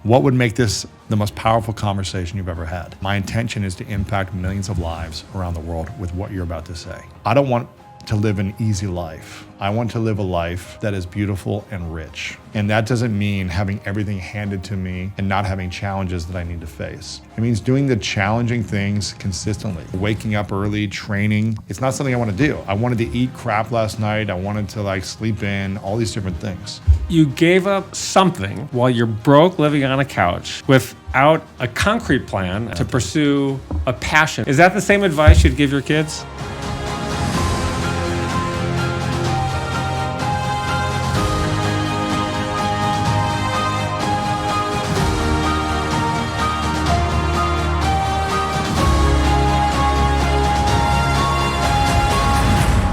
What would make this the most powerful conversation you've ever had? My intention is to impact millions of lives around the world with what you're about to say. I don't want to live an easy life. I want to live a life that is beautiful and rich. And that doesn't mean having everything handed to me and not having challenges that I need to face. It means doing the challenging things consistently. Waking up early, training. It's not something I want to do. I wanted to eat crap last night. I wanted to sleep in, all these different things. You gave up something while you're broke living on a couch without a concrete plan to pursue a passion. Is that the same advice you'd give your kids?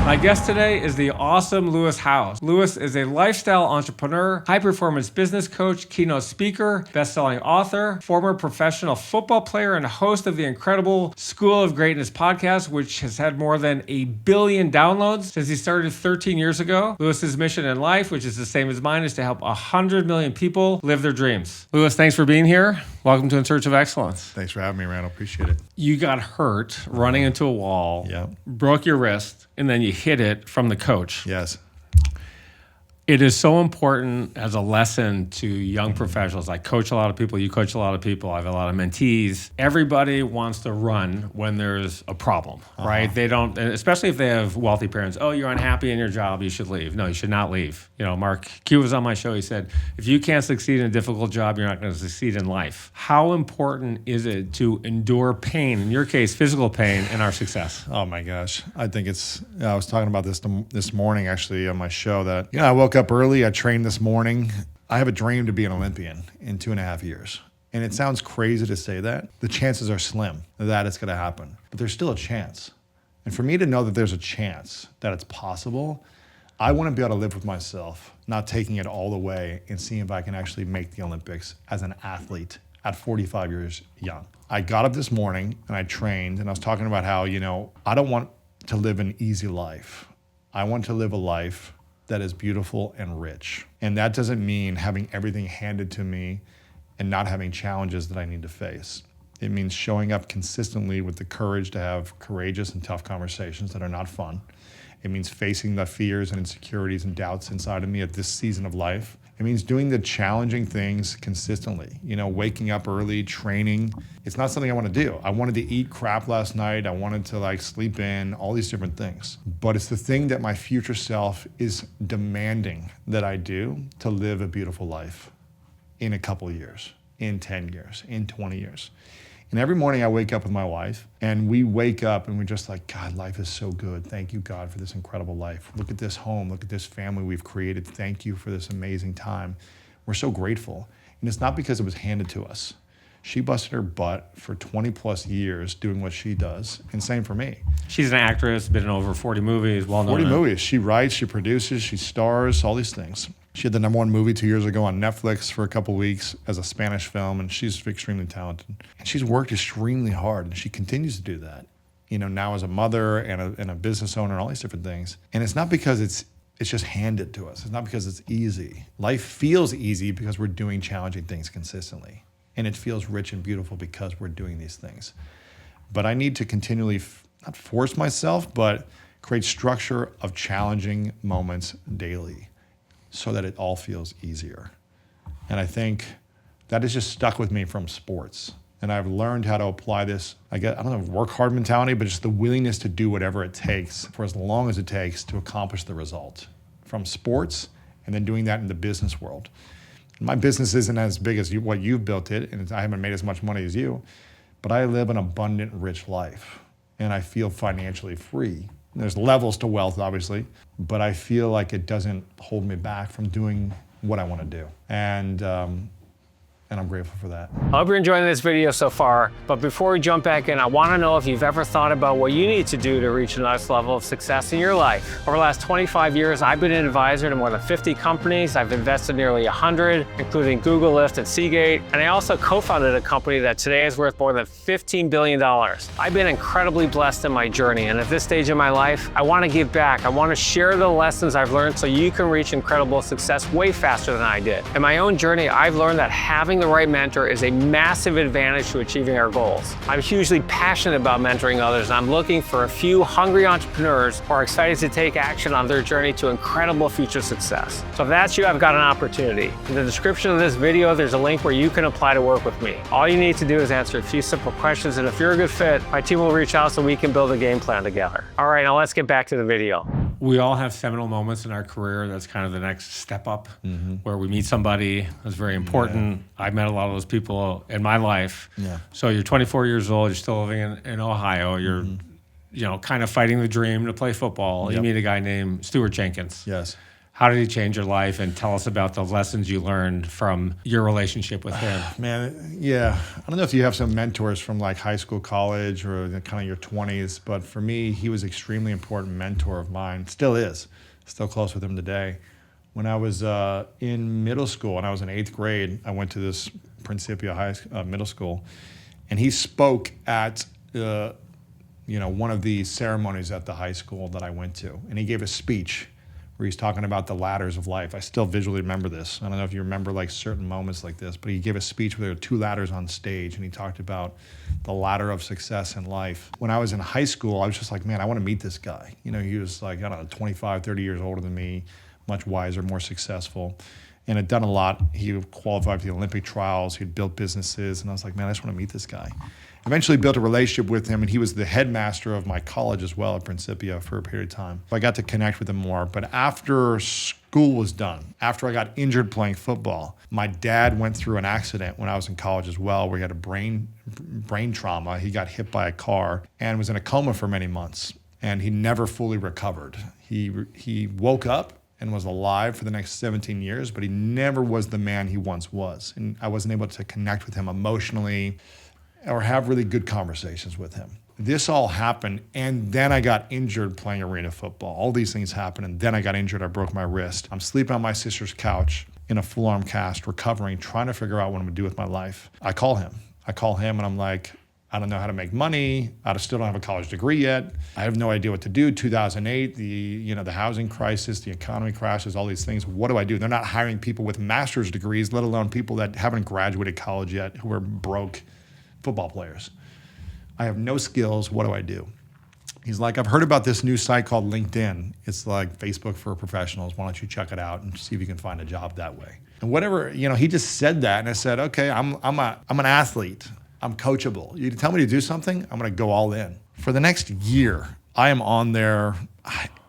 My guest today is the awesome Lewis Howes. Lewis is a lifestyle entrepreneur, high-performance business coach, keynote speaker, best-selling author, former professional football player, and host of the incredible School of Greatness podcast, which has had more than 1 billion downloads since he started 13 years ago. Lewis's mission in life, which is the same as mine, is to help 100 million people live their dreams. Lewis, thanks for being here. Welcome to In Search of Excellence. Thanks for having me, Randall. Appreciate it. You got hurt running into a wall, Yeah. broke your wrist, and then you hit it from the coach. Yes. It is so important as a lesson to young professionals. I coach a lot of people. You coach a lot of people. I have a lot of mentees. Everybody wants to run when there's a problem, right? They don't, especially if they have wealthy parents. Oh, you're unhappy in your job. You should leave. No, you should not leave. You know, Mark Q was on my show. He said, if you can't succeed in a difficult job, you're not going to succeed in life. How important is it to endure pain, in your case, physical pain, in our success? Oh my gosh. I think I was talking about this morning actually on my show that, I woke up early. I trained this morning. I have a dream to be an Olympian in 2.5 years. And it sounds crazy to say that. The chances are slim that it's going to happen, but there's still a chance. And for me to know that there's a chance that it's possible, I want to be able to live with myself, not taking it all the way and seeing if I can actually make the Olympics as an athlete at 45 years young. I got up this morning and I trained, and I was talking about how, I don't want to live an easy life. I want to live a life that is beautiful and rich. And that doesn't mean having everything handed to me and not having challenges that I need to face. It means showing up consistently with the courage to have courageous and tough conversations that are not fun. It means facing the fears and insecurities and doubts inside of me at this season of life. It means doing the challenging things consistently. Waking up early, training. It's not something I want to do. I wanted to eat crap last night. I wanted to sleep in, all these different things. But it's the thing that my future self is demanding that I do to live a beautiful life in a couple of years, in 10 years, in 20 years. And every morning I wake up with my wife, and we wake up and we're just like, God, life is so good. Thank you, God, for this incredible life. Look at this home. Look at this family we've created. Thank you for this amazing time. We're so grateful. And it's not because it was handed to us. She busted her butt for 20 plus years doing what she does, and same for me. She's an actress, been in over 40 movies, well-known. 40 movies. She writes, she produces, she stars, all these things. She had the #1 movie 2 years ago on Netflix for a couple weeks as a Spanish film, and she's extremely talented. And she's worked extremely hard, and she continues to do that. Now as a mother and a business owner and all these different things. And it's not because it's just handed to us. It's not because it's easy. Life feels easy because we're doing challenging things consistently. And it feels rich and beautiful because we're doing these things. But I need to continually, not force myself, but create structure of challenging moments daily, so that it all feels easier. And I think that has just stuck with me from sports. And I've learned how to apply this, I don't know, work hard mentality, but just the willingness to do whatever it takes for as long as it takes to accomplish the result from sports, and then doing that in the business world. My business isn't as big as what you've built it, and I haven't made as much money as you, but I live an abundant, rich life, and I feel financially free. There's levels to wealth, obviously, but I feel like it doesn't hold me back from doing what I want to do. And I'm grateful for that. I hope you're enjoying this video so far, but before we jump back in, I want to know if you've ever thought about what you need to do to reach the next level of success in your life. Over the last 25 years, I've been an advisor to more than 50 companies. I've invested nearly 100, including Google, Lyft, and Seagate. And I also co-founded a company that today is worth more than $15 billion. I've been incredibly blessed in my journey, and at this stage in my life, I want to give back. I want to share the lessons I've learned so you can reach incredible success way faster than I did. In my own journey, I've learned that having the right mentor is a massive advantage to achieving our goals. I'm hugely passionate about mentoring others, and I'm looking for a few hungry entrepreneurs who are excited to take action on their journey to incredible future success. So if that's you, I've got an opportunity. In the description of this video, there's a link where you can apply to work with me. All you need to do is answer a few simple questions, and if you're a good fit, my team will reach out so we can build a game plan together. All right, now let's get back to the video. We all have seminal moments in our career. That's kind of the next step up, where we meet somebody that's very important. I met a lot of those people in my life. Yeah. So you're 24 years old. You're still living in Ohio. You're, kind of fighting the dream to play football. You meet a guy named Stuart Jenkins. Yes. How did he change your life? And tell us about the lessons you learned from your relationship with him. Man, yeah. I don't know if you have some mentors from like high school, college, or kind of your 20s, but for me, he was an extremely important mentor of mine. Still is. Still close with him today. When I was in middle school, and I was in 8th grade, I went to this Principia middle school, and he spoke at one of the ceremonies at the high school that I went to, and he gave a speech where he's talking about the ladders of life. I still visually remember this. I don't know if you remember like certain moments like this, but he gave a speech where there were 2 ladders on stage, and he talked about the ladder of success in life. When I was in high school, I was just like, man, I want to meet this guy. He was like, I don't know, 25, 30 years older than me, much wiser, more successful, and had done a lot. He qualified for the Olympic trials. He'd built businesses, and I was like, man, I just want to meet this guy. Eventually built a relationship with him, and he was the headmaster of my college as well at Principia for a period of time. So I got to connect with him more. But after school was done, after I got injured playing football, my dad went through an accident when I was in college as well, where he had a brain trauma. He got hit by a car and was in a coma for many months, and he never fully recovered. He woke up and was alive for the next 17 years, but he never was the man he once was. And I wasn't able to connect with him emotionally or have really good conversations with him. This all happened, and then I got injured playing arena football. All these things happened, and then I got injured. I broke my wrist. I'm sleeping on my sister's couch in a full arm cast, recovering, trying to figure out what I'm gonna do with my life. I call him, and I'm like, I don't know how to make money. I still don't have a college degree yet. I have no idea what to do. 2008, the housing crisis, the economy crashes, all these things. What do I do? They're not hiring people with master's degrees, let alone people that haven't graduated college yet, who are broke football players. I have no skills. What do I do? He's like, I've heard about this new site called LinkedIn. It's like Facebook for professionals. Why don't you check it out and see if you can find a job that way? And whatever, he just said that, and I said, okay, I'm an athlete. I'm coachable. You tell me to do something, I'm gonna go all in. For the next year, I am on there.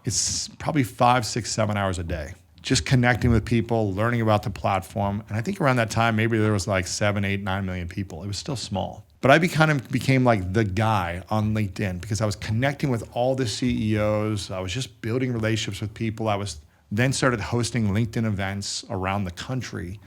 It's probably 5, 6, 7 hours a day, just connecting with people, learning about the platform. And I think around that time, maybe there was like 7, 8, 9 million people. It was still small. But I became like the guy on LinkedIn because I was connecting with all the CEOs. I was just building relationships with people. I was then started hosting LinkedIn events around the country,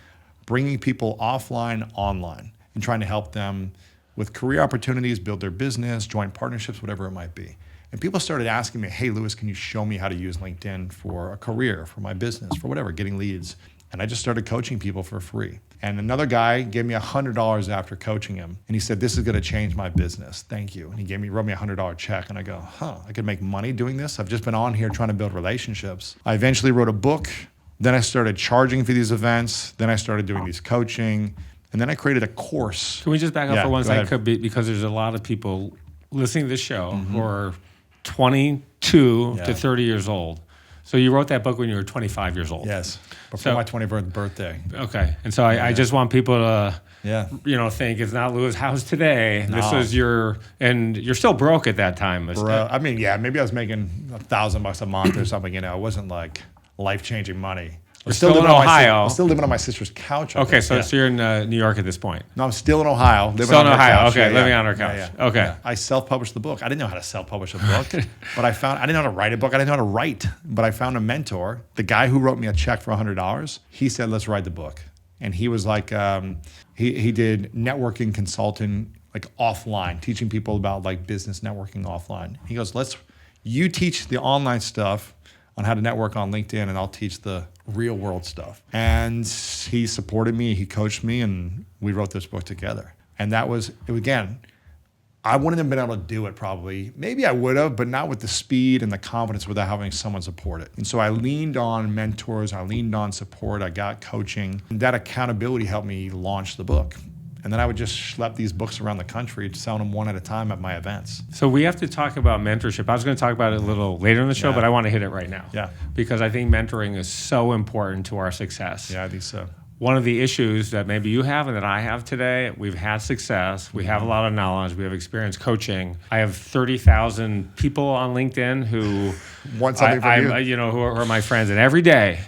bringing people offline, online, and trying to help them with career opportunities, build their business, joint partnerships, whatever it might be. And people started asking me, hey, Lewis, can you show me how to use LinkedIn for a career, for my business, for whatever, getting leads. And I just started coaching people for free. And another guy gave me $100 after coaching him. And he said, this is gonna change my business. Thank you. And he wrote me a $100 check. And I go, I could make money doing this? I've just been on here trying to build relationships. I eventually wrote a book. Then I started charging for these events. Then I started doing these coaching. And then I created a course. Can we just back up for one second? Because there's a lot of people listening to this show who are 22 to 30 years old. So you wrote that book when you were 25 years old. Yes, before my 21st birthday. Okay, and so I just want people to, think it's not Lewis' house today. No. This was and you're still broke at that time. I mean, maybe I was making $1,000 a month or something. It wasn't like life-changing money. We're still living in Ohio. I'm still living on my sister's couch. Okay, so you're in New York at this point. No, I'm still in Ohio. Still in Ohio. Okay, living on our couch. Okay. Yeah. I self-published the book. I didn't know how to self-publish a book, but I didn't know how to write a book. I didn't know how to write, but I found a mentor. The guy who wrote me a check for $100, he said, let's write the book. And he was like, he did networking consulting, like offline, teaching people about like business networking offline. He goes, you teach the online stuff on how to network on LinkedIn, and I'll teach the real world stuff. And he supported me, he coached me, and we wrote this book together. And that was, again, I wouldn't have been able to do it probably. Maybe I would have, but not with the speed and the confidence without having someone support it. And so I leaned on mentors, I leaned on support, I got coaching. And that accountability helped me launch the book. And then I would just schlep these books around the country, selling them one at a time at my events. So we have to talk about mentorship. I was going to talk about it a little later in the show, but I want to hit it right now. Yeah. Because I think mentoring is so important to our success. Yeah, I think so. One of the issues that maybe you have and that I have today, we've had success, we have a lot of knowledge, we have experience coaching. I have 30,000 people on LinkedIn who want something from you. Who are my friends, and every day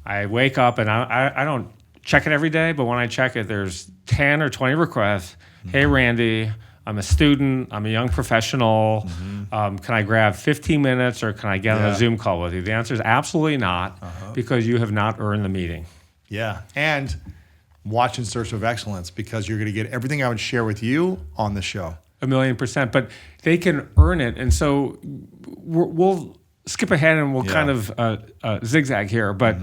I wake up and I don't check it every day, but when I check it, there's 10 or 20 requests. Hey, Randy, I'm a student, I'm a young professional. Can I grab 15 minutes or can I get on a Zoom call with you? The answer is absolutely not, because you have not earned the meeting. Yeah, and watch In Search of Excellence, because you're going to get everything I would share with you on the show. 1,000,000%, but they can earn it. And so we'll skip ahead and we'll kind of zigzag here, but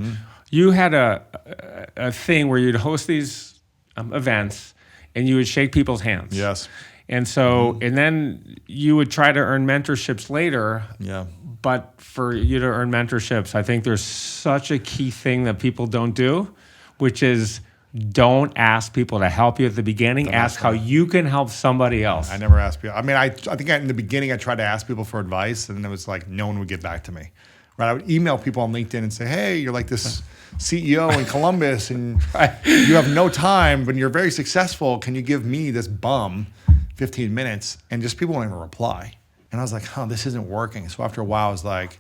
you had a thing where you'd host these events and you would shake people's hands. Yes. And so, and then you would try to earn mentorships later. Yeah. But for you to earn mentorships, I think there's such a key thing that people don't do, which is don't ask people to help you at the beginning. Ask how you can help somebody else. I never asked people. I mean, I think in the beginning I tried to ask people for advice, and it was like no one would get back to me. Right? I would email people on LinkedIn and say, hey, you're like this CEO in Columbus, and you have no time, but you're very successful. Can you give me this bum 15 minutes? And just people won't even reply. And I was like, this isn't working. So after a while, I was like,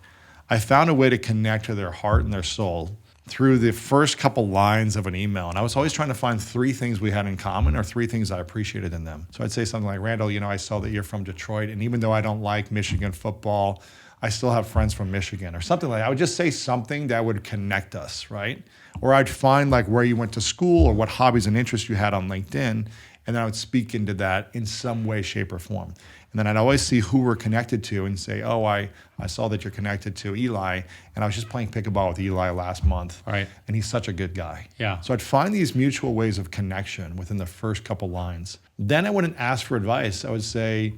I found a way to connect to their heart and their soul through the first couple lines of an email. And I was always trying to find 3 things we had in common, or 3 things I appreciated in them. So I'd say something like, Randall, I saw that you're from Detroit, and even though I don't like Michigan football, I still have friends from Michigan, or something like that. I would just say something that would connect us, right? Or I'd find like where you went to school or what hobbies and interests you had on LinkedIn, and then I would speak into that in some way, shape, or form. And then I'd always see who we're connected to and say, oh, I saw that you're connected to Eli, and I was just playing pickleball with Eli last month. Right. And he's such a good guy. Yeah. So I'd find these mutual ways of connection within the first couple lines. Then I wouldn't ask for advice. I would say,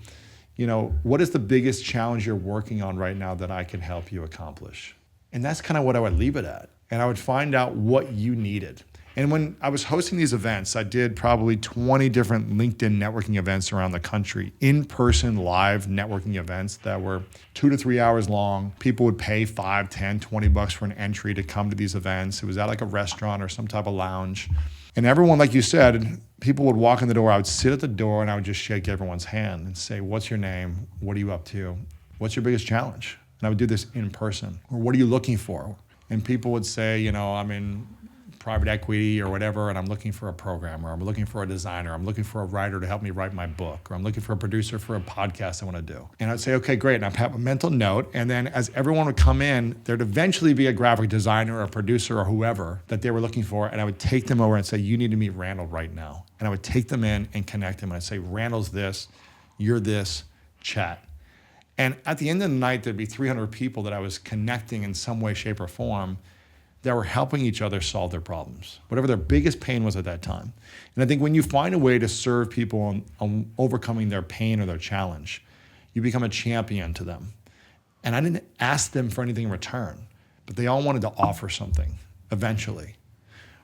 what is the biggest challenge you're working on right now that I can help you accomplish? And that's kind of what I would leave it at. And I would find out what you needed. And when I was hosting these events, I did probably 20 different LinkedIn networking events around the country, in-person live networking events that were 2 to 3 hours long. People would pay $5, $10, $20 for an entry to come to these events. It was at like a restaurant or some type of lounge. And everyone, like you said, people would walk in the door. I would sit at the door and I would just shake everyone's hand and say, what's your name? What are you up to? What's your biggest challenge? And I would do this in person. Or what are you looking for? And people would say, I'm in private equity or whatever, and I'm looking for a programmer, I'm looking for a designer, I'm looking for a writer to help me write my book, or I'm looking for a producer for a podcast I want to do. And I'd say, okay, great. And I'd have a mental note. And then as everyone would come in, there'd eventually be a graphic designer or a producer or whoever that they were looking for. And I would take them over and say, you need to meet Randall right now. And I would take them in and connect them. And I'd say, Randall's this, you're this, chat. And at the end of the night, there'd be 300 people that I was connecting in some way, shape, or form that were helping each other solve their problems, whatever their biggest pain was at that time. And I think when you find a way to serve people on overcoming their pain or their challenge, you become a champion to them. And I didn't ask them for anything in return, but they all wanted to offer something eventually.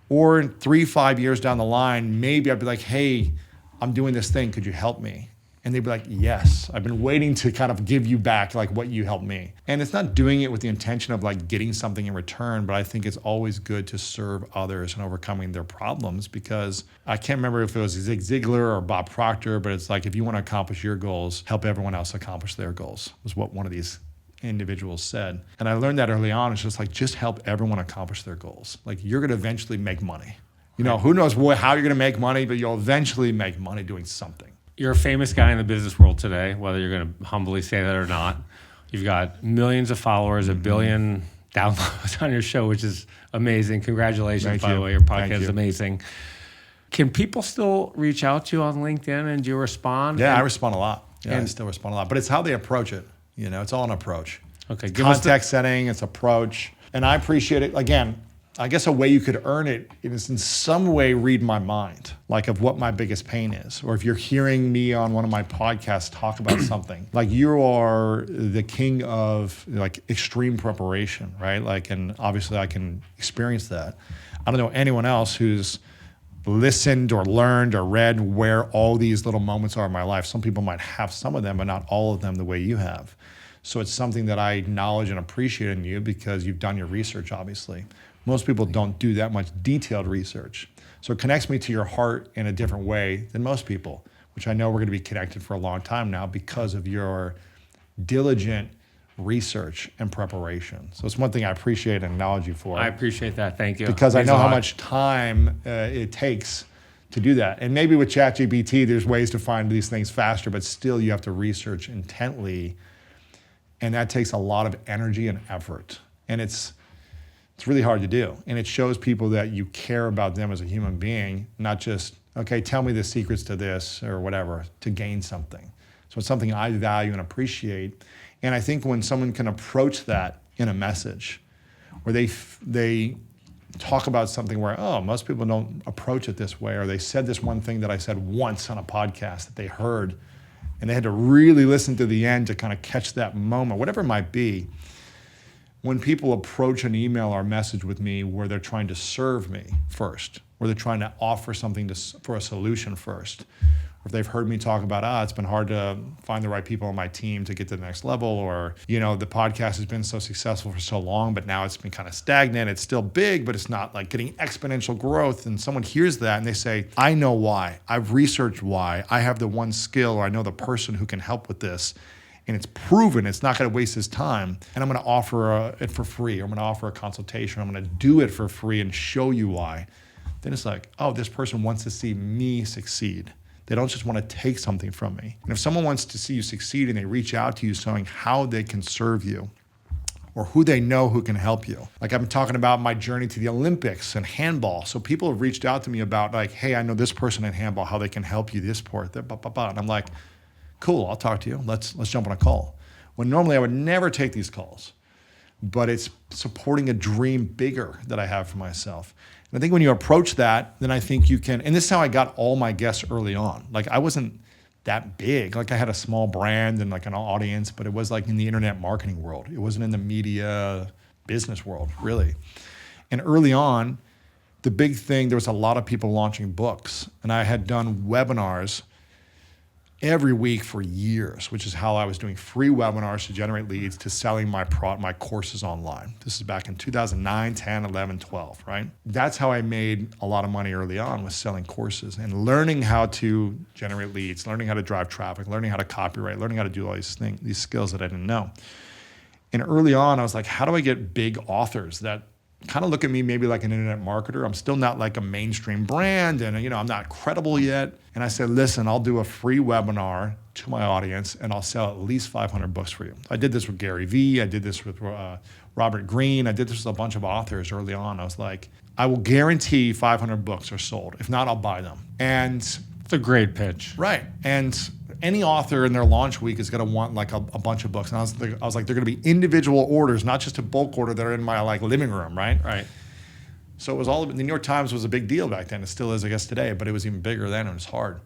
Or in 3-5 years down the line, maybe I'd be like, hey, I'm doing this thing, could you help me? And they'd be like, yes, I've been waiting to kind of give you back like what you helped me. And it's not doing it with the intention of like getting something in return, but I think it's always good to serve others and overcoming their problems, because I can't remember if it was Zig Ziglar or Bob Proctor, but it's like, if you want to accomplish your goals, help everyone else accomplish their goals, was what one of these individuals said. And I learned that early on. It's just like, just help everyone accomplish their goals. Like, you're going to eventually make money. Who knows how you're going to make money, but you'll eventually make money doing something. You're a famous guy in the business world today, whether you're going to humbly say that or not. You've got millions of followers, 1 billion downloads on your show, which is amazing. Congratulations, by the way. Your podcast is amazing. Can people still reach out to you on LinkedIn, and do you respond? Yeah, I respond a lot. I still respond a lot. But it's how they approach it. It's all an approach. Okay, Context setting, it's approach. And I appreciate it. Again, I guess a way you could earn it is in some way read my mind, like of what my biggest pain is. Or if you're hearing me on one of my podcasts talk about something, like you are the king of like extreme preparation, right? Like, and obviously I can experience that. I don't know anyone else who's listened or learned or read where all these little moments are in my life. Some people might have some of them, but not all of them the way you have. So it's something that I acknowledge and appreciate in you because you've done your research, obviously. Most people don't do that much detailed research. So it connects me to your heart in a different way than most people, which I know we're going to be connected for a long time now because of your diligent research and preparation. So it's one thing I appreciate and acknowledge you for. I appreciate that. Thank you. Because I know how much time it takes to do that. And maybe with ChatGPT, there's ways to find these things faster, but still you have to research intently. And that takes a lot of energy and effort. And it's really hard to do. And it shows people that you care about them as a human being, not just, okay, tell me the secrets to this or whatever, to gain something. So it's something I value and appreciate. And I think when someone can approach that in a message, where they talk about something where, oh, most people don't approach it this way, or they said this one thing that I said once on a podcast that they heard, and they had to really listen to the end to kind of catch that moment, whatever it might be. When people approach an email or message with me where they're trying to serve me first, where they're trying to offer something for a solution first, or if they've heard me talk about, it's been hard to find the right people on my team to get to the next level, or, the podcast has been so successful for so long, but now it's been kind of stagnant. It's still big, but it's not like getting exponential growth. And someone hears that and they say, I know why. I've researched why. I have the one skill, or I know the person who can help with this. And it's proven it's not going to waste his time. And I'm going to offer it for free. Or I'm going to offer a consultation. I'm going to do it for free and show you why. Then it's like, oh, this person wants to see me succeed. They don't just want to take something from me. And if someone wants to see you succeed and they reach out to you showing how they can serve you or who they know who can help you. Like I'm talking about my journey to the Olympics and handball. So people have reached out to me about like, hey, I know this person in handball, how they can help you this sport. And I'm like, cool, I'll talk to you. Let's jump on a call. When normally I would never take these calls, but it's supporting a dream bigger that I have for myself. And I think when you approach that, then I think you can, and this is how I got all my guests early on. Like I wasn't that big. Like I had a small brand and like an audience, but it was like in the internet marketing world. It wasn't in the media business world, really. And early on, the big thing, there was a lot of people launching books, and I had done webinars every week for years, which is how I was doing free webinars to generate leads to selling my courses online. This is back in 2009, 10, 11, 12, right? That's how I made a lot of money early on, was selling courses and learning how to generate leads, learning how to drive traffic, learning how to copyright, learning how to do all these things, these skills that I didn't know. And early on, I was like, how do I get big authors that kind of look at me maybe like an internet marketer? I'm still not like a mainstream brand, and I'm not credible yet. And I said, listen, I'll do a free webinar to my audience and I'll sell at least 500 books for you. I did this with Gary Vee. I did this with Robert Greene. I did this with a bunch of authors early on. I was like, I will guarantee 500 books are sold. If not, I'll buy them. And it's a great pitch. Right. And any author in their launch week is going to want like a bunch of books. And I was like, they're going to be individual orders, not just a bulk order that are in my like living room, right? Right. So it was all, the New York Times was a big deal back then. It still is, I guess, today, but it was even bigger then and it was hard.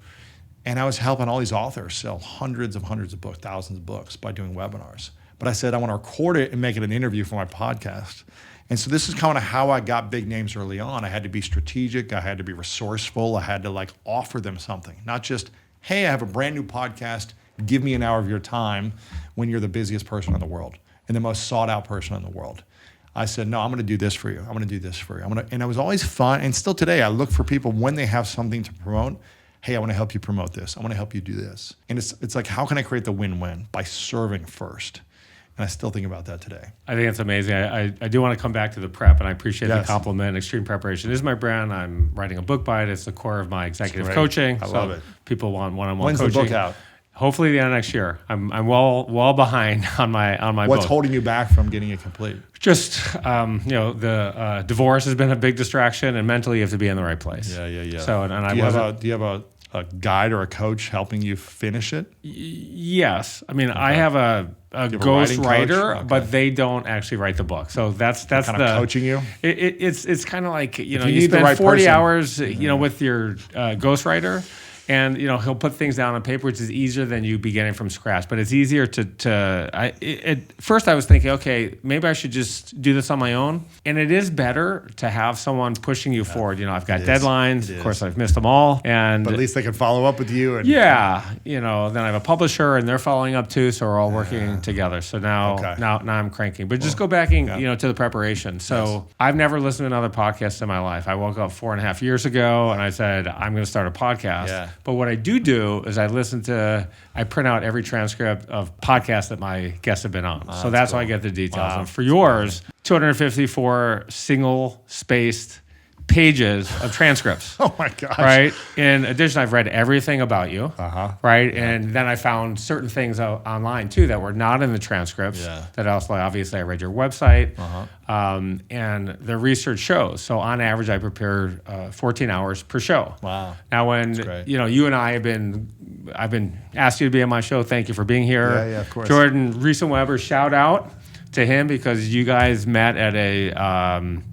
And I was helping all these authors sell hundreds of books, thousands of books by doing webinars. But I said, I want to record it and make it an interview for my podcast. And so this is kind of how I got big names early on. I had to be strategic. I had to be resourceful. I had to like offer them something, not just, hey, I have a brand new podcast. Give me an hour of your time when you're the busiest person in the world and the most sought out person in the world. I said, no, I'm going to do this for you. I'm going to do this for you. And it was always fun. And still today, I look for people when they have something to promote. Hey, I want to help you promote this. I want to help you do this. And it's like, how can I create the win-win? By serving first. And I still think about that today. I think it's amazing. I do want to come back to the prep, and I appreciate Yes. the compliment. Extreme preparation is my brand. I'm writing a book by it. It's the core of my executive Great. coaching. I love it. People want one-on-one When's coaching. the book out? Hopefully the end of next year. I'm well behind on my What's book. holding you back from getting it complete? Just the divorce has been a big distraction, and mentally you have to be in the right place. Yeah. So and I Do wasn't. you have a guide or a coach helping you finish it? Yes. I mean, I have a have a ghost writing coach? writer, Okay. but they don't actually write the book. So that's kind the of coaching you. It's kind of like you you need the spend right 40 person. hours with your ghost writer. And he'll put things down on paper, which is easier than you beginning from scratch. But it's easier at first I was thinking, okay, maybe I should just do this on my own. And it is better to have someone pushing you forward. I've got deadlines. Of course, I've missed them all. And But at least they can follow up with you. And, then I have a publisher, and they're following up too. So we're all working together. So now I'm cranking. But just go back to the preparation. So I've never listened to another podcast in my life. I woke up 4.5 years ago, and I said I'm going to start a podcast. Yeah. But what I do is I print out every transcript of podcasts that my guests have been on. So that's how I get the details. Wow. And for yours, 254 single-spaced pages of transcripts. Oh my gosh. Right. In addition, I've read everything about you. Right. Yeah. And then I found certain things online too that were not in the transcripts. Yeah. That also, obviously, I read your website. And the research shows. So on average, I prepare 14 hours per show. Wow. Now, when you and I I've been asked you to be on my show. Thank you for being here. Yeah, of course. Jordan Reeson-Weber, shout out to him because you guys met at a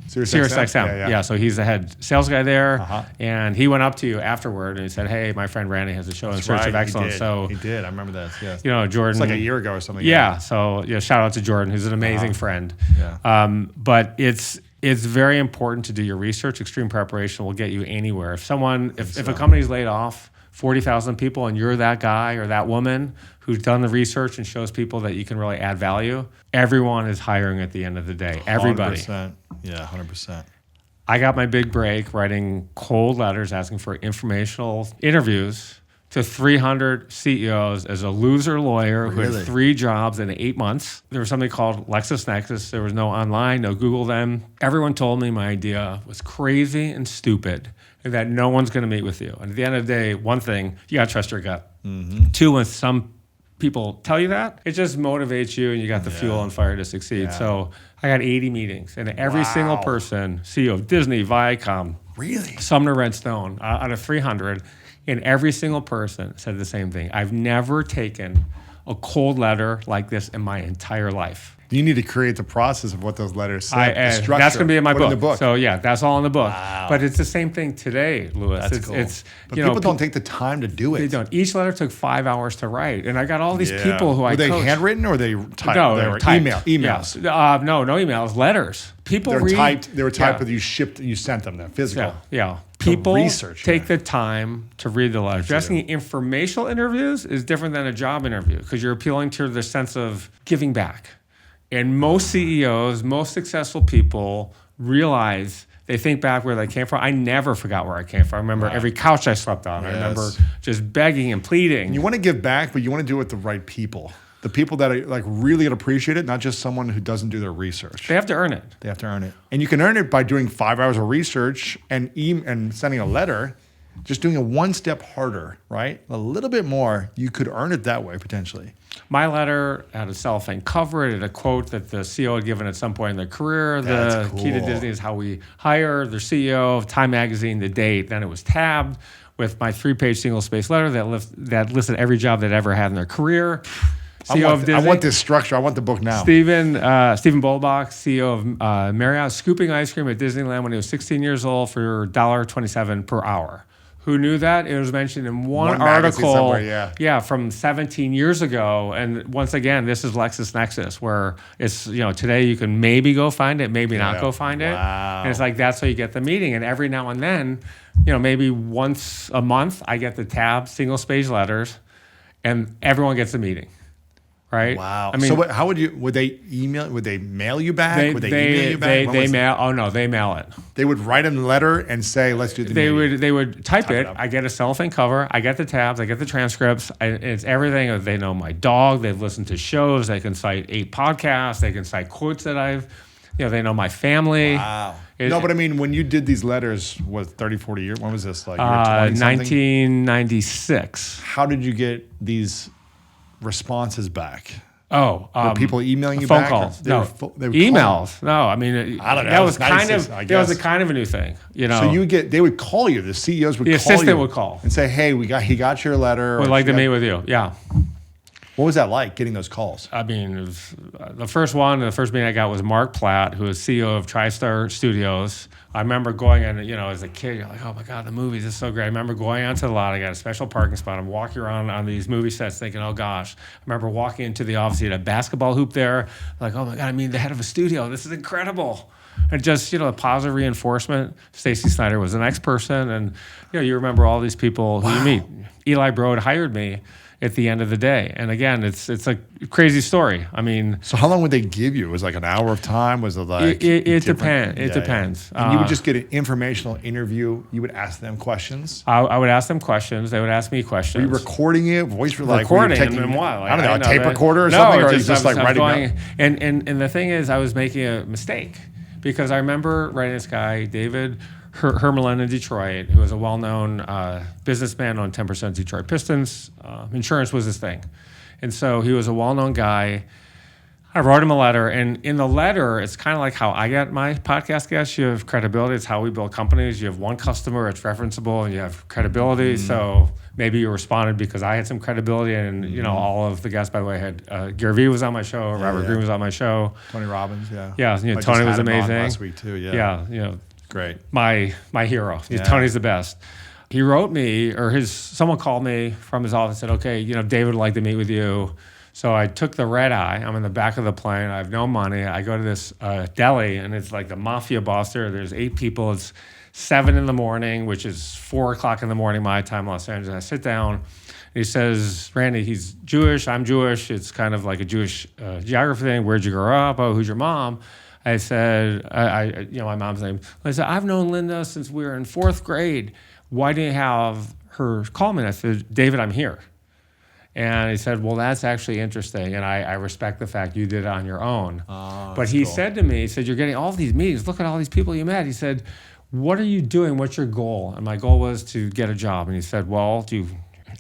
Sirius XM. Yeah, so he's the head sales guy there, and he went up to you afterward and he said, "Hey, my friend Randy has a show in Search of Excellence." He did. I remember that. Yes. Jordan. It's like a year ago or something. Yeah. So shout out to Jordan, who's an amazing friend. Yeah. But it's very important to do your research. Extreme preparation will get you anywhere. If a company's laid off 40,000 people and you're that guy or that woman who's done the research and shows people that you can really add value, everyone is hiring at the end of the day. Everybody. 100%. Yeah, 100%. I got my big break writing cold letters asking for informational interviews to 300 CEOs as a loser lawyer who had 3 jobs in 8 months. There was something called LexisNexis. There was no online, no Google them. Everyone told me my idea was crazy and stupid and that no one's going to meet with you. And at the end of the day, one thing, you got to trust your gut. 2, when some people tell you that, it just motivates you and you got the fuel and fire to succeed. Yeah. So I got 80 meetings and every single person, CEO of Disney, Viacom, Sumner Redstone, out of 300, and every single person said the same thing. I've never taken a cold letter like this in my entire life. You need to create the process of what those letters say. That's going to be in my book. So that's all in the book. Wow. But it's the same thing today, Louis. That's cool. But people don't take the time to do it. They don't. Each letter took 5 hours to write, and I got all these people who were they coached. handwritten or they typed? No, they were typed. emails. Yeah. No emails. Letters. People They were typed, but you sent them. They're physical. Yeah. People research, take the time to read the letters. You're asking informational interviews is different than a job interview because you're appealing to the sense of giving back. And most CEOs, most successful people realize, they think back where they came from. I never forgot where I came from. I remember every couch I slept on. I remember just begging and pleading. And you want to give back, but you want to do it with the right people. The people that are like really gonna appreciate it, not just someone who doesn't do their research. They have to earn it. They have to earn it. And you can earn it by doing 5 hours of research and sending a letter, just doing it one step harder, right? A little bit more, you could earn it that way potentially. My letter had a cellophane cover. It had a quote that the CEO had given at some point in their career. That's the key to Disney is how we hire their CEO, Time Magazine, the date. Then it was tabbed with my 3-page single-space letter that listed every job they'd ever had in their career. CEO of Disney. I want this structure. I want the book now. Stephen Bolbach, CEO of Marriott, scooping ice cream at Disneyland when he was 16 years old for $1.27 per hour. Who knew that? It was mentioned in one article from 17 years ago. And once again, this is LexisNexis, where it's, today you can maybe go find it, maybe not go find it. Wow. And it's like, that's how you get the meeting. And every now and then, maybe once a month, I get the tab, single-space letters, and everyone gets a meeting. Right? Wow. I mean, so how would they mail you back? Would they email you back? They mail it. They would write a letter and say, let's do the meeting. They would type it. I get a cellophane cover. I get the tabs. I get the transcripts. It's everything. They know my dog. They've listened to shows. They can cite 8 podcasts. They can cite quotes that they know my family. Wow. No, but I mean, when you did these letters, 30, 40 years? When was this? Like 1996. How did you get these responses back? Were people emailing you phone back? calls? They were emails. No, I mean, I don't know. That was a kind of a new thing. So they would call you. The CEOs would call you. The assistant would call and say, "Hey, he got your letter. We'd like to meet with you." Yeah. What was that like, getting those calls? I mean, it was, the first meeting I got was Mark Platt, who is CEO of TriStar Studios. I remember going in, as a kid, you're like, oh my God, the movies is so great. I remember going onto the lot. I got a special parking spot. I'm walking around on these movie sets thinking, oh gosh. I remember walking into the office, he had a basketball hoop there. Like, oh my God, the head of a studio. This is incredible. And just, the positive reinforcement. Stacey Snider was the next person. And, you remember all these people who you meet. Eli Broad hired me at the end of the day. And again, it's a crazy story. So how long would they give you? Was it like an hour of time? Was it like... It depends. It depends. And you would just get an informational interview. You would ask them questions? I would ask them questions. They would ask me questions. Were you recording it? Recording and while. I don't know, a tape recorder or something? Or are you just like writing down? And the thing is, I was making a mistake because I remember writing this guy, David Hermelin in Detroit, who was a well-known businessman on 10% Detroit Pistons. Insurance was his thing. And so he was a well-known guy. I wrote him a letter, and in the letter, it's kind of like how I get my podcast guests. You have credibility. It's how we build companies. You have one customer, it's referenceable, and you have credibility. So maybe you responded because I had some credibility, and all of the guests, by the way, had Gary Vee was on my show, Robert Greene was on my show. Tony Robbins, yeah. Yeah, Tony was amazing. Last week too, yeah. Yeah, great. My hero. Yeah. Tony's the best. He wrote me, or someone called me from his office and said, okay, David would like to meet with you. So I took the red eye. I'm in the back of the plane. I have no money. I go to this deli, and it's like the mafia boss there. There's 8 people. It's 7 in the morning, which is 4 o'clock in the morning my time, Los Angeles. I sit down. And he says, Randy, he's Jewish. I'm Jewish. It's kind of like a Jewish geography thing. Where'd you grow up? Oh, who's your mom? I said, my mom's name. I said, I've known Linda since we were in 4th grade. Why didn't you have her call me? And I said, David, I'm here. And he said, well, that's actually interesting. And I respect the fact you did it on your own. But he said to me, he said, you're getting all these meetings. Look at all these people you met. He said, what are you doing? What's your goal? And my goal was to get a job. And he said, well, do you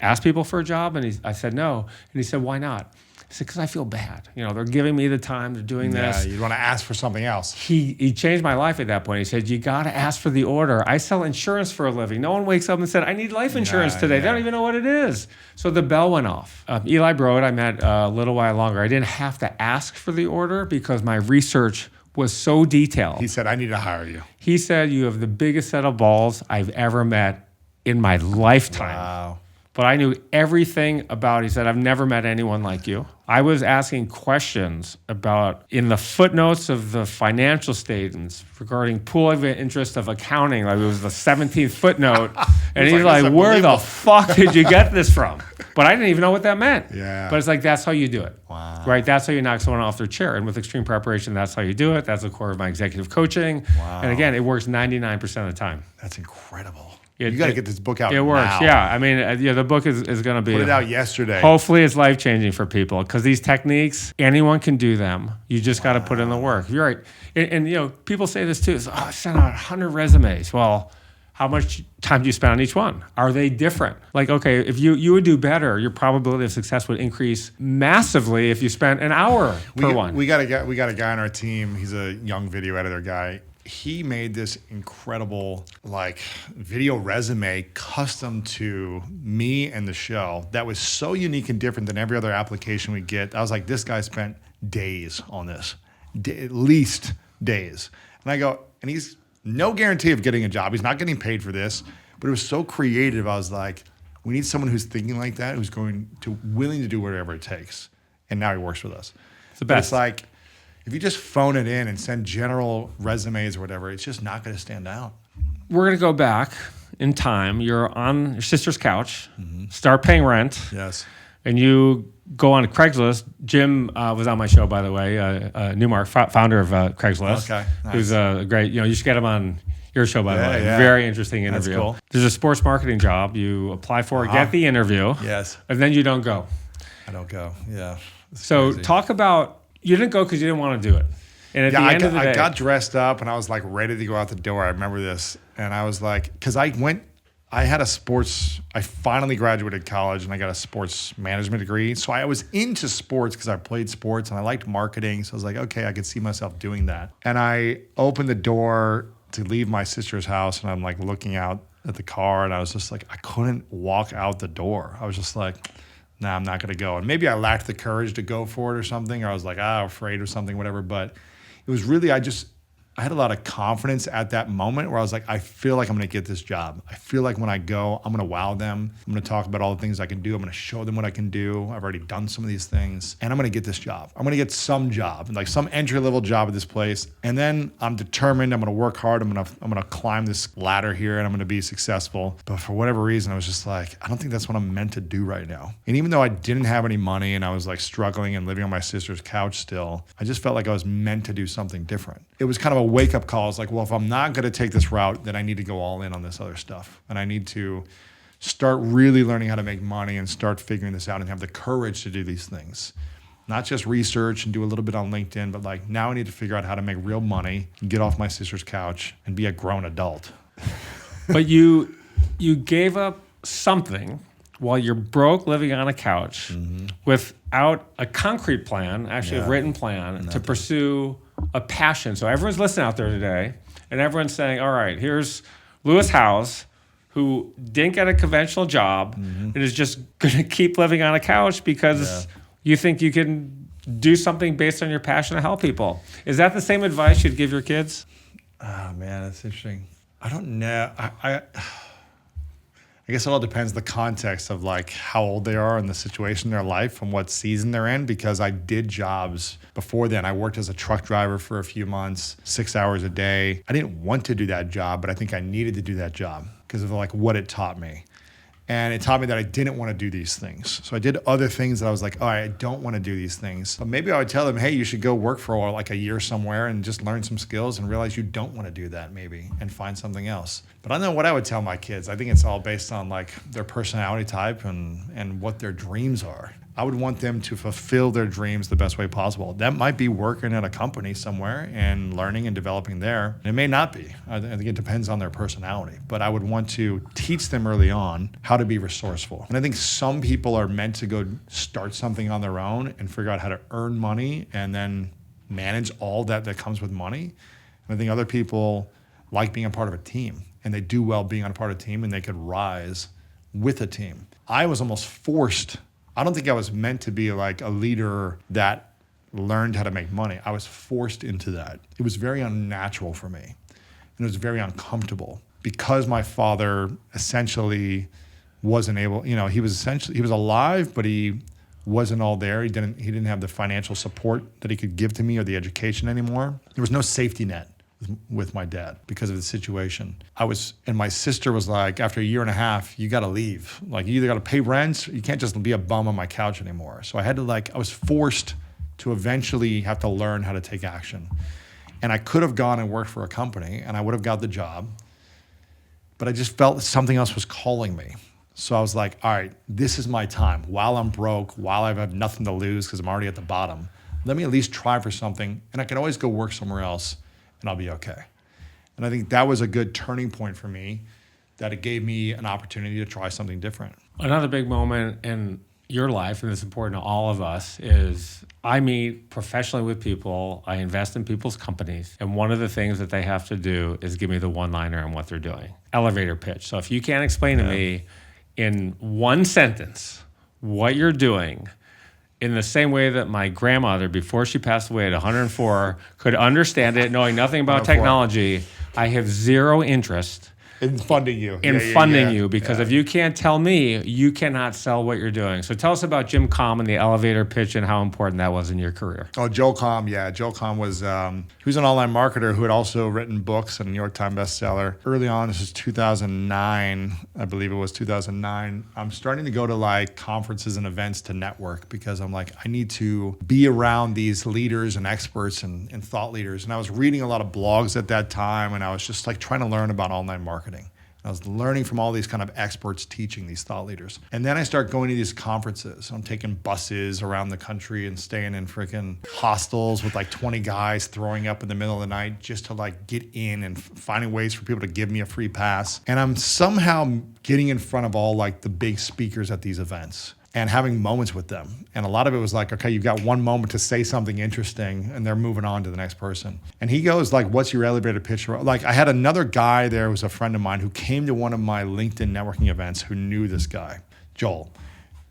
ask people for a job? And I said, no. And he said, why not? I said, because I feel bad. They're giving me the time. They're doing this. Yeah, you want to ask for something else. He changed my life at that point. He said, you got to ask for the order. I sell insurance for a living. No one wakes up and said, I need life insurance today. They don't even know what it is. So the bell went off. Eli Broad, I met a little while longer. I didn't have to ask for the order because my research was so detailed. He said, I need to hire you. He said, you have the biggest set of balls I've ever met in my lifetime. Wow. But I knew everything about, he said, I've never met anyone like you. I was asking questions about, in the footnotes of the financial statements regarding pool of interest of accounting, like it was the 17th footnote. And he's like, where the fuck did you get this from? But I didn't even know what that meant. Yeah. But it's like, that's how you do it. Wow. Right? That's how you knock someone off their chair. And with extreme preparation, that's how you do it. That's the core of my executive coaching. Wow. And again, it works 99% of the time. That's incredible. You got to get this book out. It works, now. yeah. The book is going to be. Put it out yesterday. Hopefully, it's life changing for people because these techniques, anyone can do them. You just got to put in the work. You're right, and people say this too. I sent out 100 resumes. Well, how much time do you spend on each one? Are they different? Like, okay, if you would do better, your probability of success would increase massively if you spent an hour per one. We got a guy on our team. He's a young video editor guy. He made this incredible video resume custom to me and the show that was so unique and different than every other application we get. I was like, this guy spent days on this, at least days. And I go, and he's no guarantee of getting a job. He's not getting paid for this, but it was so creative. I was like, we need someone who's thinking like that, who's willing to do whatever it takes. And now he works with us. It's the best. But it's like, if you just phone it in and send general resumes or whatever, it's just not going to stand out. We're going to go back in time. You're on your sister's couch, start paying rent. Yes. And you go on Craigslist. Jim was on my show, by the way, Newmark, founder of Craigslist. Okay, nice. Who's a great, you should get him on your show, by the way. Yeah. Very interesting interview. That's cool. There's a sports marketing job. You apply for it, get the interview. Yes. And then you don't go. I don't go. Yeah. So crazy. Talk about, you didn't go because you didn't want to do it. And at the end of the day, I got dressed up and I was like ready to go out the door. I remember this. And I was like, because I finally graduated college and I got a sports management degree. So I was into sports because I played sports and I liked marketing. So I was like, okay, I could see myself doing that. And I opened the door to leave my sister's house and I'm like looking out at the car and I was just like, I couldn't walk out the door. I was just like, nah, I'm not going to go. And maybe I lacked the courage to go for it or something, or I was like, afraid or something, whatever. But it was really, I had a lot of confidence at that moment where I was like, I feel like I'm going to get this job. I feel like when I go, I'm going to wow them. I'm going to talk about all the things I can do. I'm going to show them what I can do. I've already done some of these things, and I'm going to get this job. I'm going to get some job, like some entry-level job at this place. And then I'm determined. I'm going to work hard. I'm going to climb this ladder here, and I'm going to be successful. But for whatever reason, I was just like, I don't think that's what I'm meant to do right now. And even though I didn't have any money and I was like struggling and living on my sister's couch still, I just felt like I was meant to do something different. It was kind of a wake-up call. It's like, well, if I'm not going to take this route, then I need to go all in on this other stuff. And I need to start really learning how to make money and start figuring this out and have the courage to do these things. Not just research and do a little bit on LinkedIn, but like now I need to figure out how to make real money and get off my sister's couch and be a grown adult. But you gave up something while you're broke living on a couch without a concrete plan, actually a written plan to pursue a passion. So everyone's listening out there today, and everyone's saying, all right, here's Lewis Howes, who didn't get a conventional job and is just going to keep living on a couch because you think you can do something based on your passion to help people. Is that the same advice you'd give your kids? Oh, man, that's interesting. I don't know. I guess it all depends the context of like how old they are and the situation in their life and what season they're in, because I did jobs before then. I worked as a truck driver for a few months, 6 hours a day. I didn't want to do that job, but I think I needed to do that job because of like what it taught me. And it taught me that I didn't want to do these things. So I did other things that I was like, I don't want to do these things. But maybe I would tell them, hey, you should go work for like a year somewhere and just learn some skills and realize you don't want to do that maybe and find something else. But I don't know what I would tell my kids. I think it's all based on like their personality type and what their dreams are. I would want them to fulfill their dreams the best way possible. That might be working at a company somewhere and learning and developing there. It may not be. I think it depends on their personality. But I would want to teach them early on how to be resourceful. And I think some people are meant to go start something on their own and figure out how to earn money and then manage all that comes with money. And I think other people like being a part of a team, and they do well being on a part of a team, and they could rise with a team. I was almost forced. I don't think I was meant to be like a leader that learned how to make money. I was forced into that. It was very unnatural for me, and it was very uncomfortable because my father essentially wasn't able, he was alive, but he wasn't all there. He didn't have the financial support that he could give to me or the education anymore. There was no safety net with my dad because of the situation. And my sister was like, after a year and a half, you got to leave. Like, you either got to pay rent, or you can't just be a bum on my couch anymore. So I was forced to eventually have to learn how to take action. And I could have gone and worked for a company and I would have got the job, but I just felt that something else was calling me. So I was like, all right, this is my time. While I'm broke, while I have nothing to lose because I'm already at the bottom, let me at least try for something, and I can always go work somewhere else and I'll be okay. And I think that was a good turning point for me, that it gave me an opportunity to try something different. Another big moment in your life, and it's important to all of us, is I meet professionally with people, I invest in people's companies, and one of the things that they have to do is give me the one-liner on what they're doing. Elevator pitch. So if you can't explain to me in one sentence what you're doing, in the same way that my grandmother, before she passed away at 104, could understand it, knowing nothing about technology, I have zero interest in funding you. You, because if you can't tell me, you cannot sell what you're doing. So tell us about Jim Comm and the elevator pitch and how important that was in your career. Oh, Joel Comm, yeah. Joel Comm was, he was an online marketer who had also written books and a New York Times bestseller. Early on, this was 2009, I believe it was 2009. I'm starting to go to like conferences and events to network because I'm like, I need to be around these leaders and experts and thought leaders. And I was reading a lot of blogs at that time, and I was just like trying to learn about online marketing. I was learning from all these kind of experts teaching these thought leaders. And then I start going to these conferences. I'm taking buses around the country and staying in freaking hostels with like 20 guys throwing up in the middle of the night just to like get in and finding ways for people to give me a free pass. And I'm somehow getting in front of all like the big speakers at these events and having moments with them. And a lot of it was like, okay, you've got one moment to say something interesting and they're moving on to the next person. And he goes like, what's your elevator pitch? Like, I had another guy there who was a friend of mine who came to one of my LinkedIn networking events who knew this guy, Joel.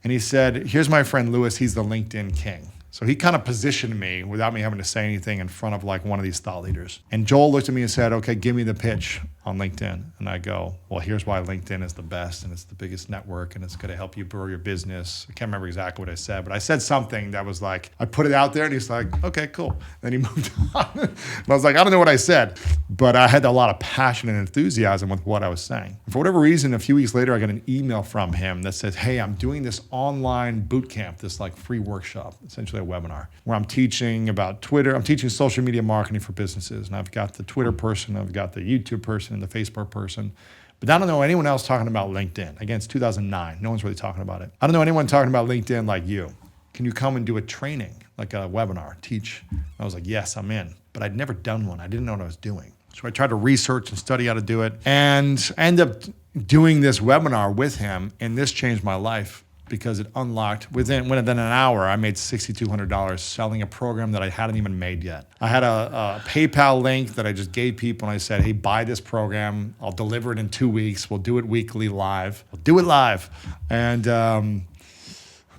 And he said, here's my friend Lewis, he's the LinkedIn king. So he kind of positioned me without me having to say anything in front of like one of these thought leaders. And Joel looked at me and said, okay, give me the pitch on LinkedIn. And I go, well, here's why LinkedIn is the best and it's the biggest network and it's going to help you grow your business. I can't remember exactly what I said, but I said something that was like, I put it out there and he's like, okay, cool. Then he moved on. And I was like, I don't know what I said, but I had a lot of passion and enthusiasm with what I was saying. And for whatever reason, a few weeks later, I got an email from him that says, hey, I'm doing this online boot camp, this like free workshop, essentially a webinar, where I'm teaching about Twitter. I'm teaching social media marketing for businesses. And I've got the Twitter person, I've got the YouTube person, and the Facebook person. But I don't know anyone else talking about LinkedIn. Again, it's 2009. No one's really talking about it. I don't know anyone talking about LinkedIn like you. Can you come and do a training, like a webinar, teach? I was like, yes, I'm in. But I'd never done one. I didn't know what I was doing. So I tried to research and study how to do it and I ended up doing this webinar with him. And this changed my life because it unlocked, within an hour, I made $6,200 selling a program that I hadn't even made yet. I had a PayPal link that I just gave people and I said, hey, buy this program. I'll deliver it in 2 weeks. We'll do it weekly live. We'll do it live. And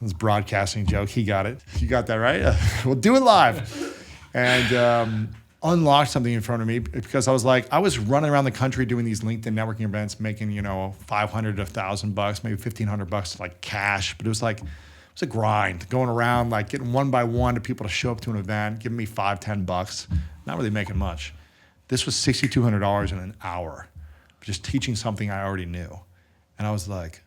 this broadcasting joke, he got it. You got that right? We'll do it live. And unlocked something in front of me because I was running around the country doing these LinkedIn networking events, making, $500 to $1,000, maybe $1,500 like cash. But it was a grind going around, like getting one by one to people to show up to an event, giving me $5, $10, not really making much. This was $6,200 in an hour, just teaching something I already knew. And I was like,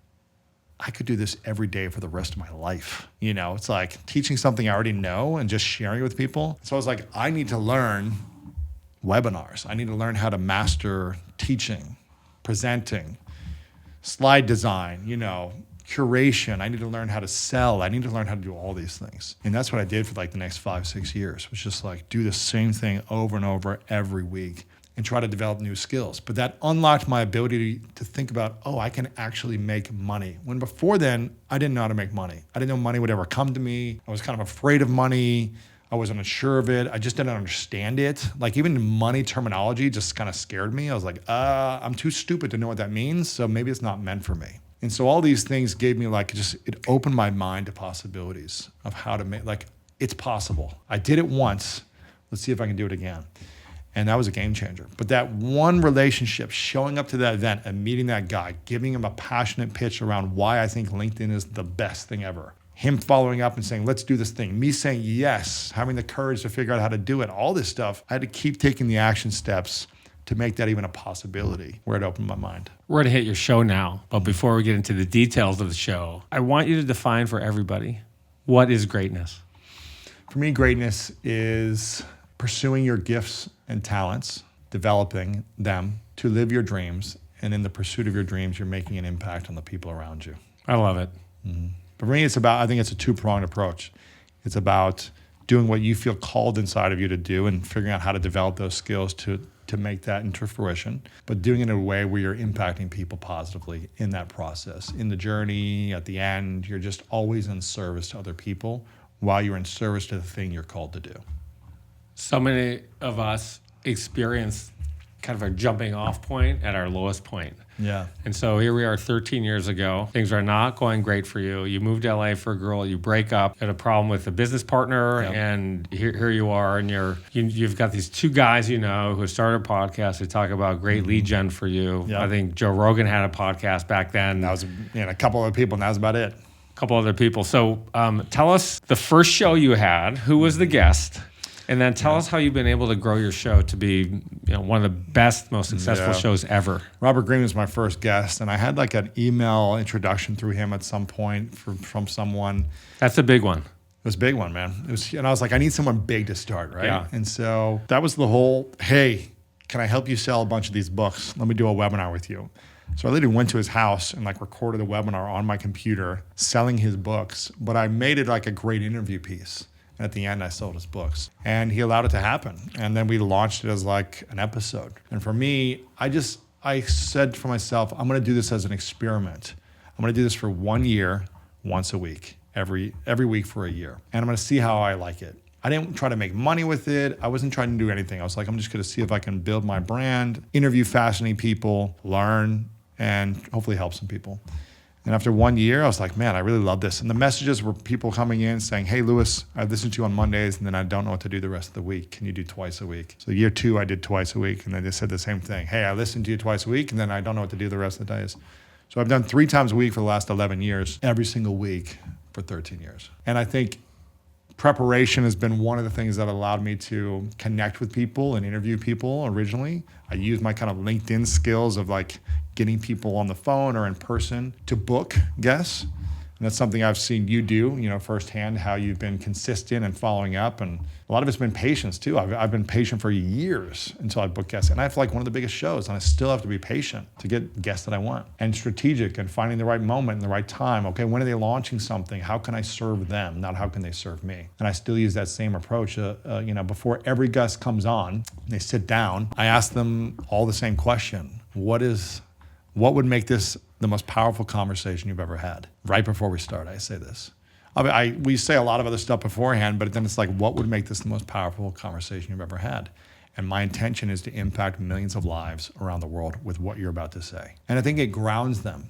I could do this every day for the rest of my life. It's like teaching something I already know and just sharing it with people. So I was like, I need to learn webinars. I need to learn how to master teaching, presenting, slide design, curation. I need to learn how to sell. I need to learn how to do all these things. And that's what I did for like the next 5-6 years, was just like do the same thing over and over every week and try to develop new skills. But that unlocked my ability to think about, I can actually make money. When before then, I didn't know how to make money. I didn't know money would ever come to me. I was kind of afraid of money. I wasn't unsure of it. I just didn't understand it. Like even money terminology just kind of scared me. I was like, I'm too stupid to know what that means. So maybe it's not meant for me. And so all these things gave me it opened my mind to possibilities of how to make, it's possible. I did it once. Let's see if I can do it again. And that was a game changer. But that one relationship, showing up to that event and meeting that guy, giving him a passionate pitch around why I think LinkedIn is the best thing ever. Him following up and saying, let's do this thing. Me saying yes, having the courage to figure out how to do it, all this stuff. I had to keep taking the action steps to make that even a possibility, where it opened my mind. We're going to hit your show now. But before we get into the details of the show, I want you to define for everybody, what is greatness? For me, greatness is pursuing your gifts and talents, developing them to live your dreams. And in the pursuit of your dreams, you're making an impact on the people around you. I love it. Mm-hmm. But for me, I think it's a two-pronged approach. It's about doing what you feel called inside of you to do and figuring out how to develop those skills to make that into fruition, but doing it in a way where you're impacting people positively in that process. In the journey, at the end, you're just always in service to other people while you're in service to the thing you're called to do. So many of us experience kind of a jumping off point at our lowest point. Yeah. And so here we are 13 years ago. Things are not going great for you. You moved to LA for a girl, you break up, had a problem with a business partner, Yep. and here you are, and you've got these two guys who started a podcast. They talk about great lead gen for you. Yep. I think Joe Rogan had a podcast back then. That was a couple other people, and that was about it. A couple other people. So tell us the first show you had, who was the guest? And then tell us how you've been able to grow your show to be one of the best, most successful shows ever. Robert Greene was my first guest, and I had like an email introduction through him at some point from someone. That's a big one. It was a big one, man. And I was like, I need someone big to start, right? Yeah. And so that was the whole, hey, can I help you sell a bunch of these books? Let me do a webinar with you. So I literally went to his house and recorded a webinar on my computer selling his books, but I made it like a great interview piece. And at the end, I sold his books. And he allowed it to happen. And then we launched it as like an episode. And for me, I said for myself, I'm going to do this as an experiment. I'm going to do this for 1 year, once a week, every week for a year. And I'm going to see how I like it. I didn't try to make money with it. I wasn't trying to do anything. I was like, I'm just going to see if I can build my brand, interview fascinating people, learn, and hopefully help some people. And after 1 year, I was like, man, I really love this. And the messages were people coming in saying, hey, Lewis, I listened to you on Mondays, and then I don't know what to do the rest of the week. Can you do twice a week? So year 2, I did twice a week. And then they said the same thing. Hey, I listened to you twice a week, and then I don't know what to do the rest of the days. So I've done 3 times a week for the last 11 years, every single week for 13 years. And I think preparation has been one of the things that allowed me to connect with people and interview people originally. I used my kind of LinkedIn skills of like getting people on the phone or in person to book guests. And that's something I've seen you do, firsthand, how you've been consistent and following up. And a lot of it's been patience too. I've been patient for years until I book guests. And I have like one of the biggest shows, and I still have to be patient to get guests that I want. And strategic and finding the right moment and the right time. Okay, when are they launching something? How can I serve them? Not how can they serve me? And I still use that same approach. Before every guest comes on, they sit down, I ask them all the same question. What would make this the most powerful conversation you've ever had? Right before we start, I say this. We say a lot of other stuff beforehand, but then it's like, what would make this the most powerful conversation you've ever had? And my intention is to impact millions of lives around the world with what you're about to say. And I think it grounds them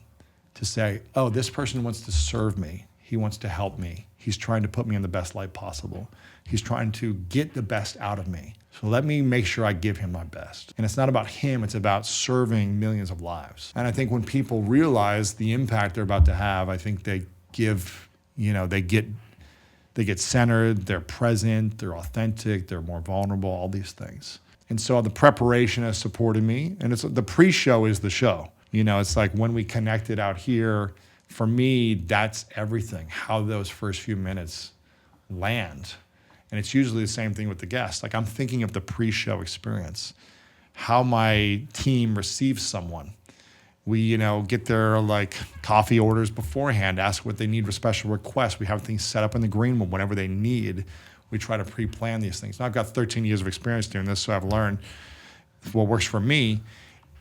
to say, oh, this person wants to serve me. He wants to help me. He's trying to put me in the best light possible. He's trying to get the best out of me. So let me make sure I give him my best. And it's not about him, it's about serving millions of lives. And I think when people realize the impact they're about to have, I think they get centered, they're present, they're authentic, they're more vulnerable, all these things. And so the preparation has supported me. And the pre-show is the show. It's like when we connected out here, for me, that's everything, how those first few minutes land. And it's usually the same thing with the guests. Like I'm thinking of the pre-show experience, how my team receives someone. We, get their like coffee orders beforehand, ask what they need for special requests. We have things set up in the green room whenever they need. We try to pre-plan these things. Now I've got 13 years of experience doing this, so I've learned what works for me.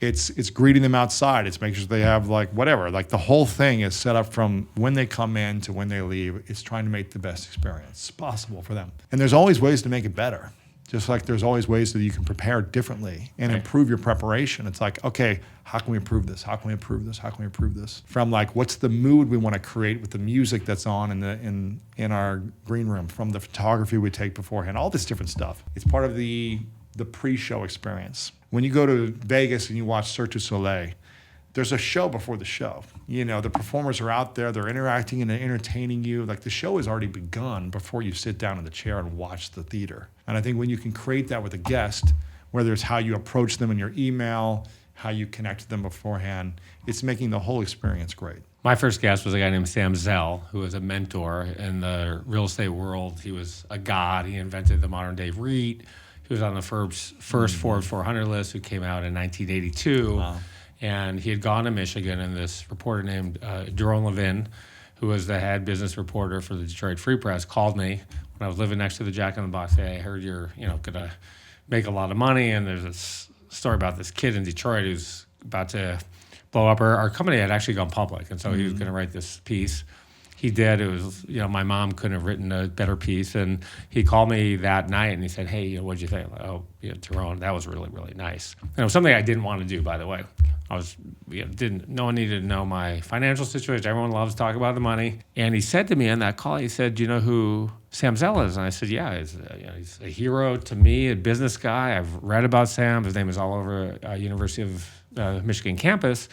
It's greeting them outside. It's making sure they have like whatever. Like the whole thing is set up from when they come in to when they leave. It's trying to make the best experience possible for them. And there's always ways to make it better. Just like there's always ways that you can prepare differently and improve your preparation. It's like, okay, how can we improve this? How can we improve this? How can we improve this? From like, what's the mood we want to create with the music that's on in our green room, from the photography we take beforehand, all this different stuff. It's part of the pre-show experience. When you go to Vegas and you watch Cirque du Soleil, there's a show before the show. The performers are out there, they're interacting and entertaining you. Like the show has already begun before you sit down in the chair and watch the theater. And I think when you can create that with a guest, whether it's how you approach them in your email, how you connect to them beforehand, it's making the whole experience great. My first guest was a guy named Sam Zell, who was a mentor in the real estate world. He was a god. He invented the modern day REIT. He was on the first Forbes 400 list, who came out in 1982. Wow. And he had gone to Michigan, and this reporter named Jerome Levin, who was the head business reporter for the Detroit Free Press, called me when I was living next to the Jack in the Box. Hey, I heard you're gonna make a lot of money, and there's this story about this kid in Detroit who's about to blow up. Our company had actually gone public, and so he was gonna write this piece. He did. It was, my mom couldn't have written a better piece. And he called me that night and he said, hey, what'd you think? Like, oh, Tyrone, that was really, really nice. And it was something I didn't want to do, by the way. No one needed to know my financial situation. Everyone loves to talk about the money. And he said to me on that call, he said, do you know who Sam Zell is? And I said, yeah, he's a hero to me, a business guy. I've read about Sam. His name is all over University of Michigan campus.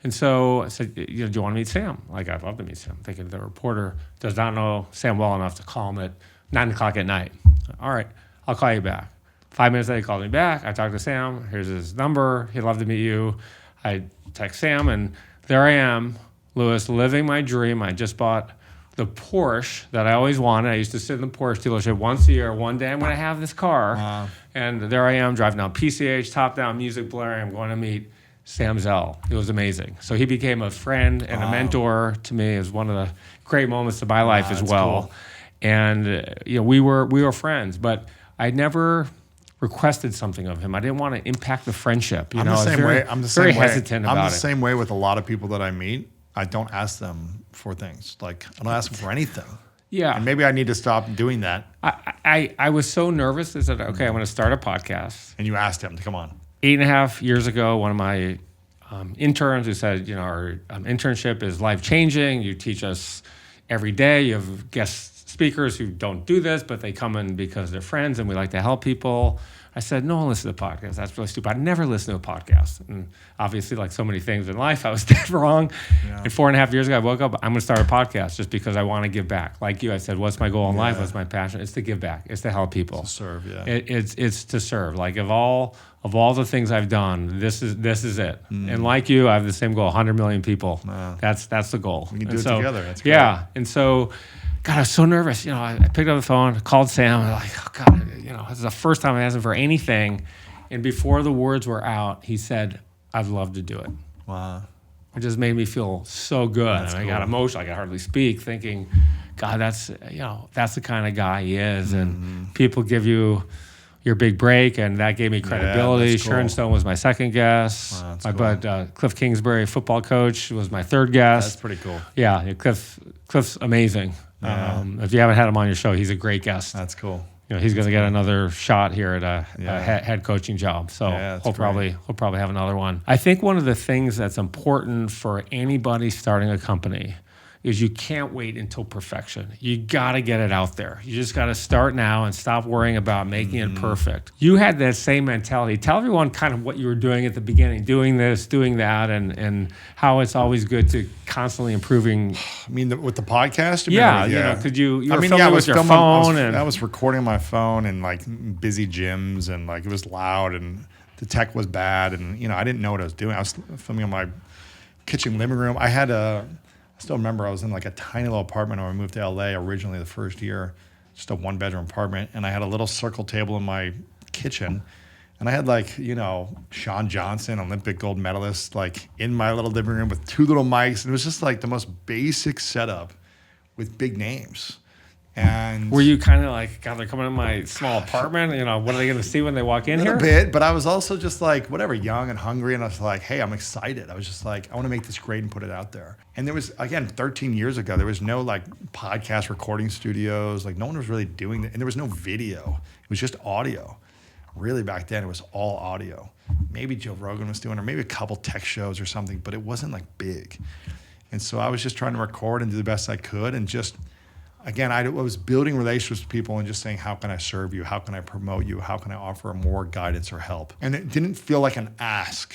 And so I said, do you want to meet Sam? Like, I'd love to meet Sam. I'm thinking the reporter does not know Sam well enough to call him at 9 o'clock at night. All right, I'll call you back. 5 minutes later, he called me back. I talked to Sam. Here's his number. He'd love to meet you. I text Sam, and there I am, Lewis, living my dream. I just bought the Porsche that I always wanted. I used to sit in the Porsche dealership once a year. One day I'm going to have this car. Wow. And there I am, driving down PCH, top-down music blaring. I'm going to meet Sam Zell. It was amazing. So he became a friend and a mentor to me. It was one of the great moments of my life as well. Cool. And we were friends, but I never requested something of him. I didn't want to impact the friendship. I'm the same way. I'm the same way. Hesitant about it. I'm the same way with a lot of people that I meet. I don't ask them for things. Like, I don't ask them for anything. Yeah. And maybe I need to stop doing that. I was so nervous. I said, okay, I'm going to start a podcast. And you asked him to come on. 8.5 years ago, one of my interns who said, our internship is life-changing. You teach us every day. You have guest speakers who don't do this, but they come in because they're friends and we like to help people. I said, no one listens to podcasts. That's really stupid. I never listen to a podcast. And obviously, like so many things in life, I was dead wrong. Yeah. And 4.5 years ago, I woke up, I'm going to start a podcast just because I want to give back. Like you, I said, what's my goal in life? What's my passion? It's to give back. It's to help people. To serve, yeah. It's to serve. Like of all the things I've done, this is it. And like you, I have the same goal, 100 million people. Wow. That's the goal. We can do it together. That's great. Yeah. And so, God, I was so nervous. I picked up the phone, called Sam. I'm like, oh, God, this is the first time I asked him for anything. And before the words were out, he said, I'd love to do it. Wow. It just made me feel so good. That's and I cool. got emotional. I could hardly speak, thinking, God, that's the kind of guy he is. And people give you your big break, and that gave me credibility. That's cool. Sharon Stone was my second guest. Wow, My cool. bud Cliff Kingsbury, football coach, was my third guest. That's pretty cool. Yeah, Cliff's amazing. Yeah. If you haven't had him on your show, he's a great guest. That's cool. He's going to get another shot here at a head coaching job. So he'll probably have another one. I think one of the things that's important for anybody starting a company is you can't wait until perfection. You got to get it out there. You just got to start now and stop worrying about making it perfect. You had that same mentality. Tell everyone kind of what you were doing at the beginning, doing this, doing that, and how it's always good to constantly improving. I mean, with the podcast? Because you were filming with your phone. I was recording on my phone and like busy gyms, and like it was loud and the tech was bad, and I didn't know what I was doing. I was filming in my kitchen living room. I still remember I was in like a tiny little apartment when I moved to LA originally the first year, just a 1-bedroom apartment. And I had a little circle table in my kitchen. And I had like, Shawn Johnson, Olympic gold medalist, like in my little living room with 2 little mics. And it was just like the most basic setup with big names. And were you kind of like, God, they're coming in my small apartment? What are they going to see when they walk in here? A bit, but I was also just like, whatever, young and hungry. And I was like, hey, I'm excited. I was just like, I want to make this great and put it out there. And there was, again, 13 years ago, there was no like podcast recording studios. Like no one was really doing that. And there was no video. It was just audio. Really back then, it was all audio. Maybe Joe Rogan was doing it, or maybe a couple tech shows or something, but it wasn't like big. And so I was just trying to record and do the best I could, and just, again, I was building relationships with people and just saying, how can I serve you? How can I promote you? How can I offer more guidance or help? And it didn't feel like an ask.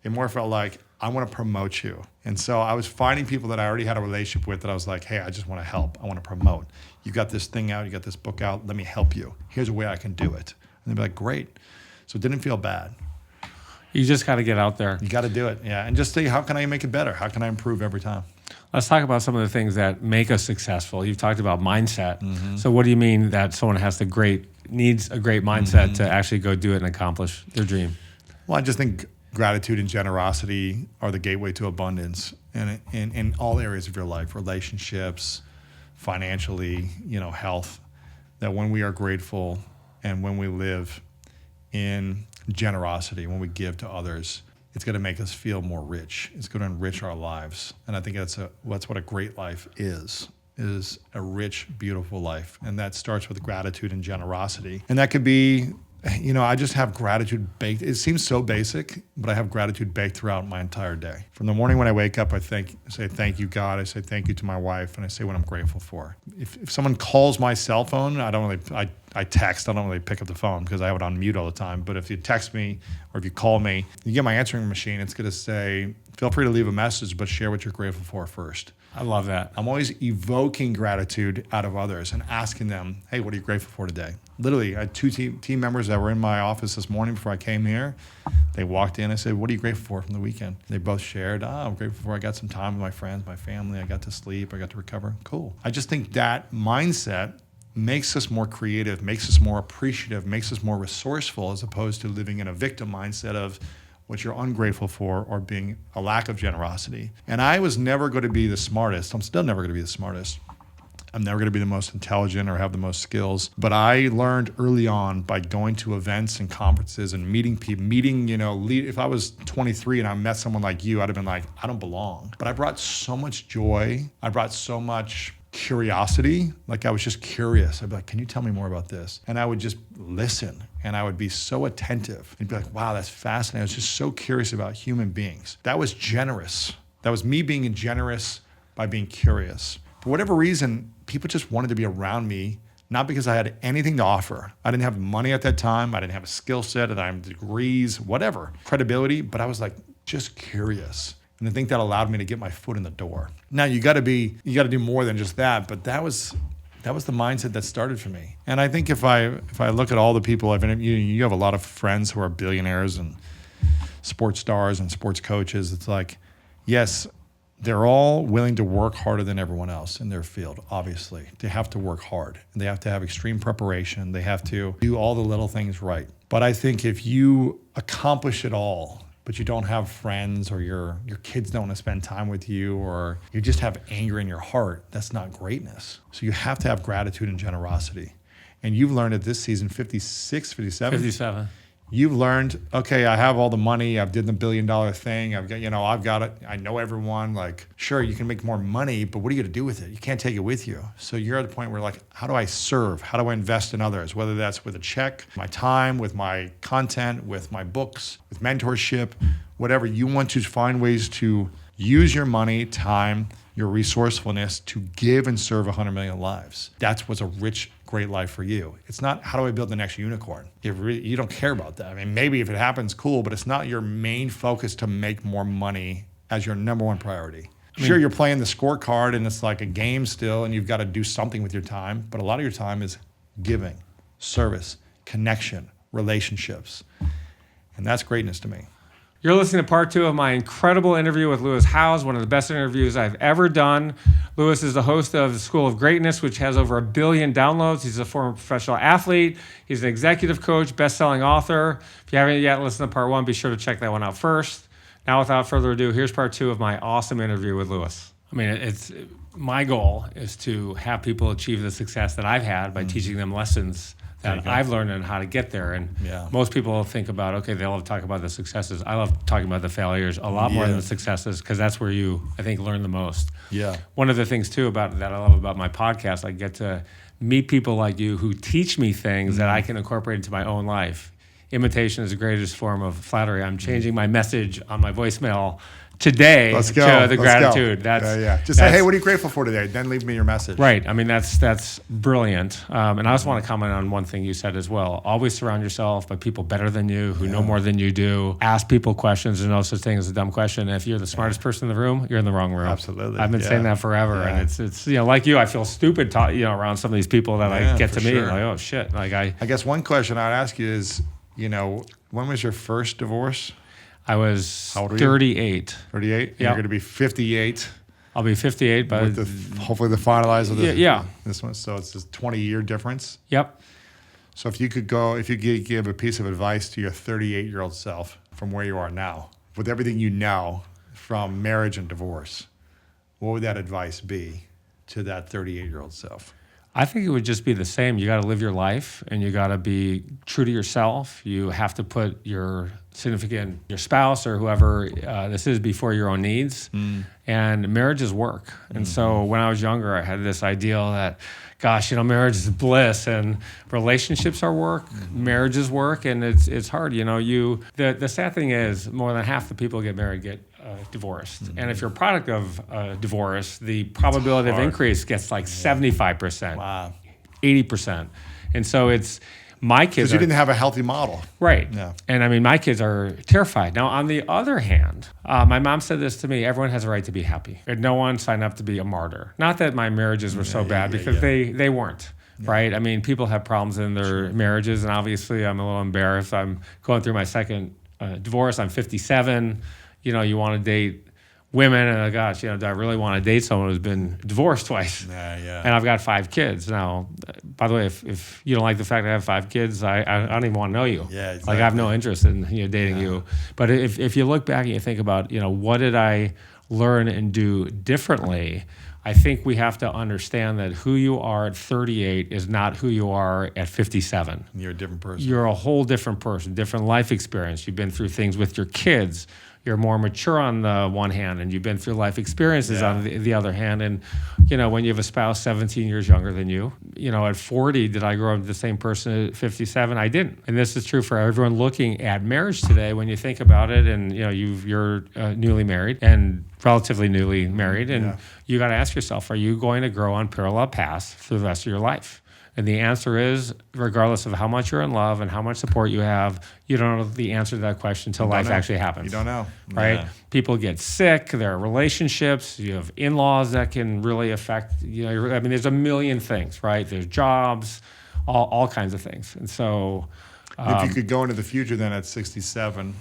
It more felt like, I want to promote you. And so I was finding people that I already had a relationship with that I was like, hey, I just want to help. I want to promote. You got this thing out. You got this book out. Let me help you. Here's a way I can do it. And they'd be like, great. So it didn't feel bad. You just got to get out there. You got to do it. Yeah. And just say, how can I make it better? How can I improve every time? Let's talk about some of the things that make us successful. You've talked about mindset. So what do you mean that someone needs a great mindset to actually go do it and accomplish their dream? Well, I just think gratitude and generosity are the gateway to abundance in all areas of your life, relationships, financially, health, that when we are grateful and when we live in generosity, when we give to others, it's going to make us feel more rich. It's going to enrich our lives. And I think that's what a great life is a rich, beautiful life. And that starts with gratitude and generosity. And that could be, I just have gratitude baked. It seems so basic, but I have gratitude baked throughout my entire day. From the morning when I wake up, I say, thank you, God. I say thank you to my wife, and I say what I'm grateful for. If someone calls my cell phone, I text. I don't really pick up the phone because I have it on mute all the time. But if you text me or if you call me, you get my answering machine. It's going to say, feel free to leave a message, but share what you're grateful for first. I love that. I'm always evoking gratitude out of others and asking them, hey, what are you grateful for today? Literally, I had 2 team members that were in my office this morning before I came here. They walked in. I said, what are you grateful for from the weekend? They both shared, I'm grateful for I got some time with my friends, my family. I got to sleep. I got to recover. Cool. I just think that mindset makes us more creative, makes us more appreciative, makes us more resourceful, as opposed to living in a victim mindset of what you're ungrateful for or being a lack of generosity. And I was never going to be the smartest. I'm still never going to be the smartest. I'm never going to be the most intelligent or have the most skills. But I learned early on by going to events and conferences and meeting people, if I was 23 and I met someone like you, I'd have been like, I don't belong. But I brought so much joy. I brought so much curiosity. Like I was just curious. I'd be like, can you tell me more about this? And I would just listen and I would be so attentive and be like, wow, that's fascinating. I was just so curious about human beings. That was generous. That was me being generous by being curious. For whatever reason, people just wanted to be around me, not because I had anything to offer. I didn't have money at that time. I didn't have a skill set. I didn't have degrees, whatever, credibility, but I was like just curious. And I think that allowed me to get my foot in the door. Now you got to do more than just that, but that was the mindset that started for me. And I think if I look at all the people I've interviewed, you have a lot of friends who are billionaires and sports stars and sports coaches. It's like, yes, they're all willing to work harder than everyone else in their field, obviously. They have to work hard. They have to have extreme preparation. They have to do all the little things right. But I think if you accomplish it all, but you don't have friends or your kids don't want to spend time with you or you just have anger in your heart, that's not greatness. So you have to have gratitude and generosity. And you've learned it this season, 56, 57? 57. You've learned, okay, I have all the money. I've did the $1 billion thing. I've got it. I know everyone. Like, sure, you can make more money, but what are you going to do with it? You can't take it with you. So you're at the point where like, how do I serve? How do I invest in others? Whether that's with a check, my time, with my content, with my books, with mentorship, whatever. You want to find ways to use your money, time, your resourcefulness to give and serve 100 million lives. That's what's a rich, great life for you. It's not how do I build the next unicorn. You don't care about that. I mean, maybe if it happens, cool, but it's not your main focus to make more money as your number one priority. Sure, you're playing the scorecard and it's like a game still and you've got to do something with your time, but a lot of your time is giving, service, connection, relationships. And that's greatness to me. You're listening to part 2 of my incredible interview with Lewis Howes, one of the best interviews I've ever done. Lewis is the host of the School of Greatness, which has over 1 billion downloads. He's a former professional athlete. He's an executive coach, best-selling author. If you haven't yet listened to part 1, be sure to check that one out first. Now, without further ado, here's part 2 of my awesome interview with Lewis. I mean, it's my goal is to have people achieve the success that I've had by teaching them lessons that I've learned on how to get there. And most people think about, okay, they love to talk about the successes. I love talking about the failures a lot more than the successes because that's where you, I think, learn the most. Yeah. One of the things, too, about that I love about my podcast, I get to meet people like you who teach me things that I can incorporate into my own life. Imitation is the greatest form of flattery. I'm changing my message on my voicemail today to the gratitude. Just say, hey, what are you grateful for today? Then leave me your message. Right. I mean, that's brilliant. And I just want to comment on one thing you said as well. Always surround yourself by people better than you, who know more than you do. Ask people questions. There's no such thing as a dumb question. If you're the smartest person in the room, you're in the wrong room. Absolutely. I've been saying that forever. And it's like you, I feel stupid around some of these people that I get to meet. Like, oh, shit. Like I guess one question I'd ask you is, when was your first divorce? I was 38. 38? You're going to be 58. I'll be 58, but hopefully the finalize of this one. So it's this 20-year difference. Yep. So if you could give a piece of advice to your 38-year-old self from where you are now, with everything you know from marriage and divorce, what would that advice be to that 38-year-old self? I think it would just be the same. You got to live your life and you got to be true to yourself. You have to put your significant, your spouse or whoever this is before your own needs. And marriage is work. And so when I was younger, I had this ideal that, gosh, marriage is bliss and relationships are work, marriage is work, and it's hard. The sad thing is more than half the people get married get divorced. And if you're a product of divorce, the probability of increase gets like 75%, wow, 80%. And so it's my kids. Because you didn't have a healthy model. Right. Yeah. And I mean, my kids are terrified. Now, on the other hand, my mom said this to me, everyone has a right to be happy. And no one signed up to be a martyr. Not that my marriages were so bad because they weren't. Yeah. Right? I mean, people have problems in their marriages, and obviously I'm a little embarrassed. I'm going through my second divorce. I'm 57. You want to date women, and gosh, do I really want to date someone who's been divorced twice? And I've got 5 kids. Now, by the way, if you don't like the fact that I have 5 kids, I don't even want to know you. Yeah, exactly. Like I have no interest in dating you. But if you look back and you think about, what did I learn and do differently? I think we have to understand that who you are at 38 is not who you are at 57. You're a different person. You're a whole different person, different life experience. You've been through things with your kids. you're more mature on the one hand, and you've been through life experiences on the other hand. And, when you have a spouse 17 years younger than you, at 40, did I grow up the same person at 57? I didn't. And this is true for everyone looking at marriage today. When you think about it, and, you're newly married and relatively newly married, and you got to ask yourself, are you going to grow on parallel paths for the rest of your life? And the answer is, regardless of how much you're in love and how much support you have, you don't know the answer to that question until life actually happens. You don't know. Right? Yeah. People get sick. There are relationships. You have in-laws that can really affect, there's a million things, right? There's jobs, all kinds of things. And so... if you could go into the future then at 67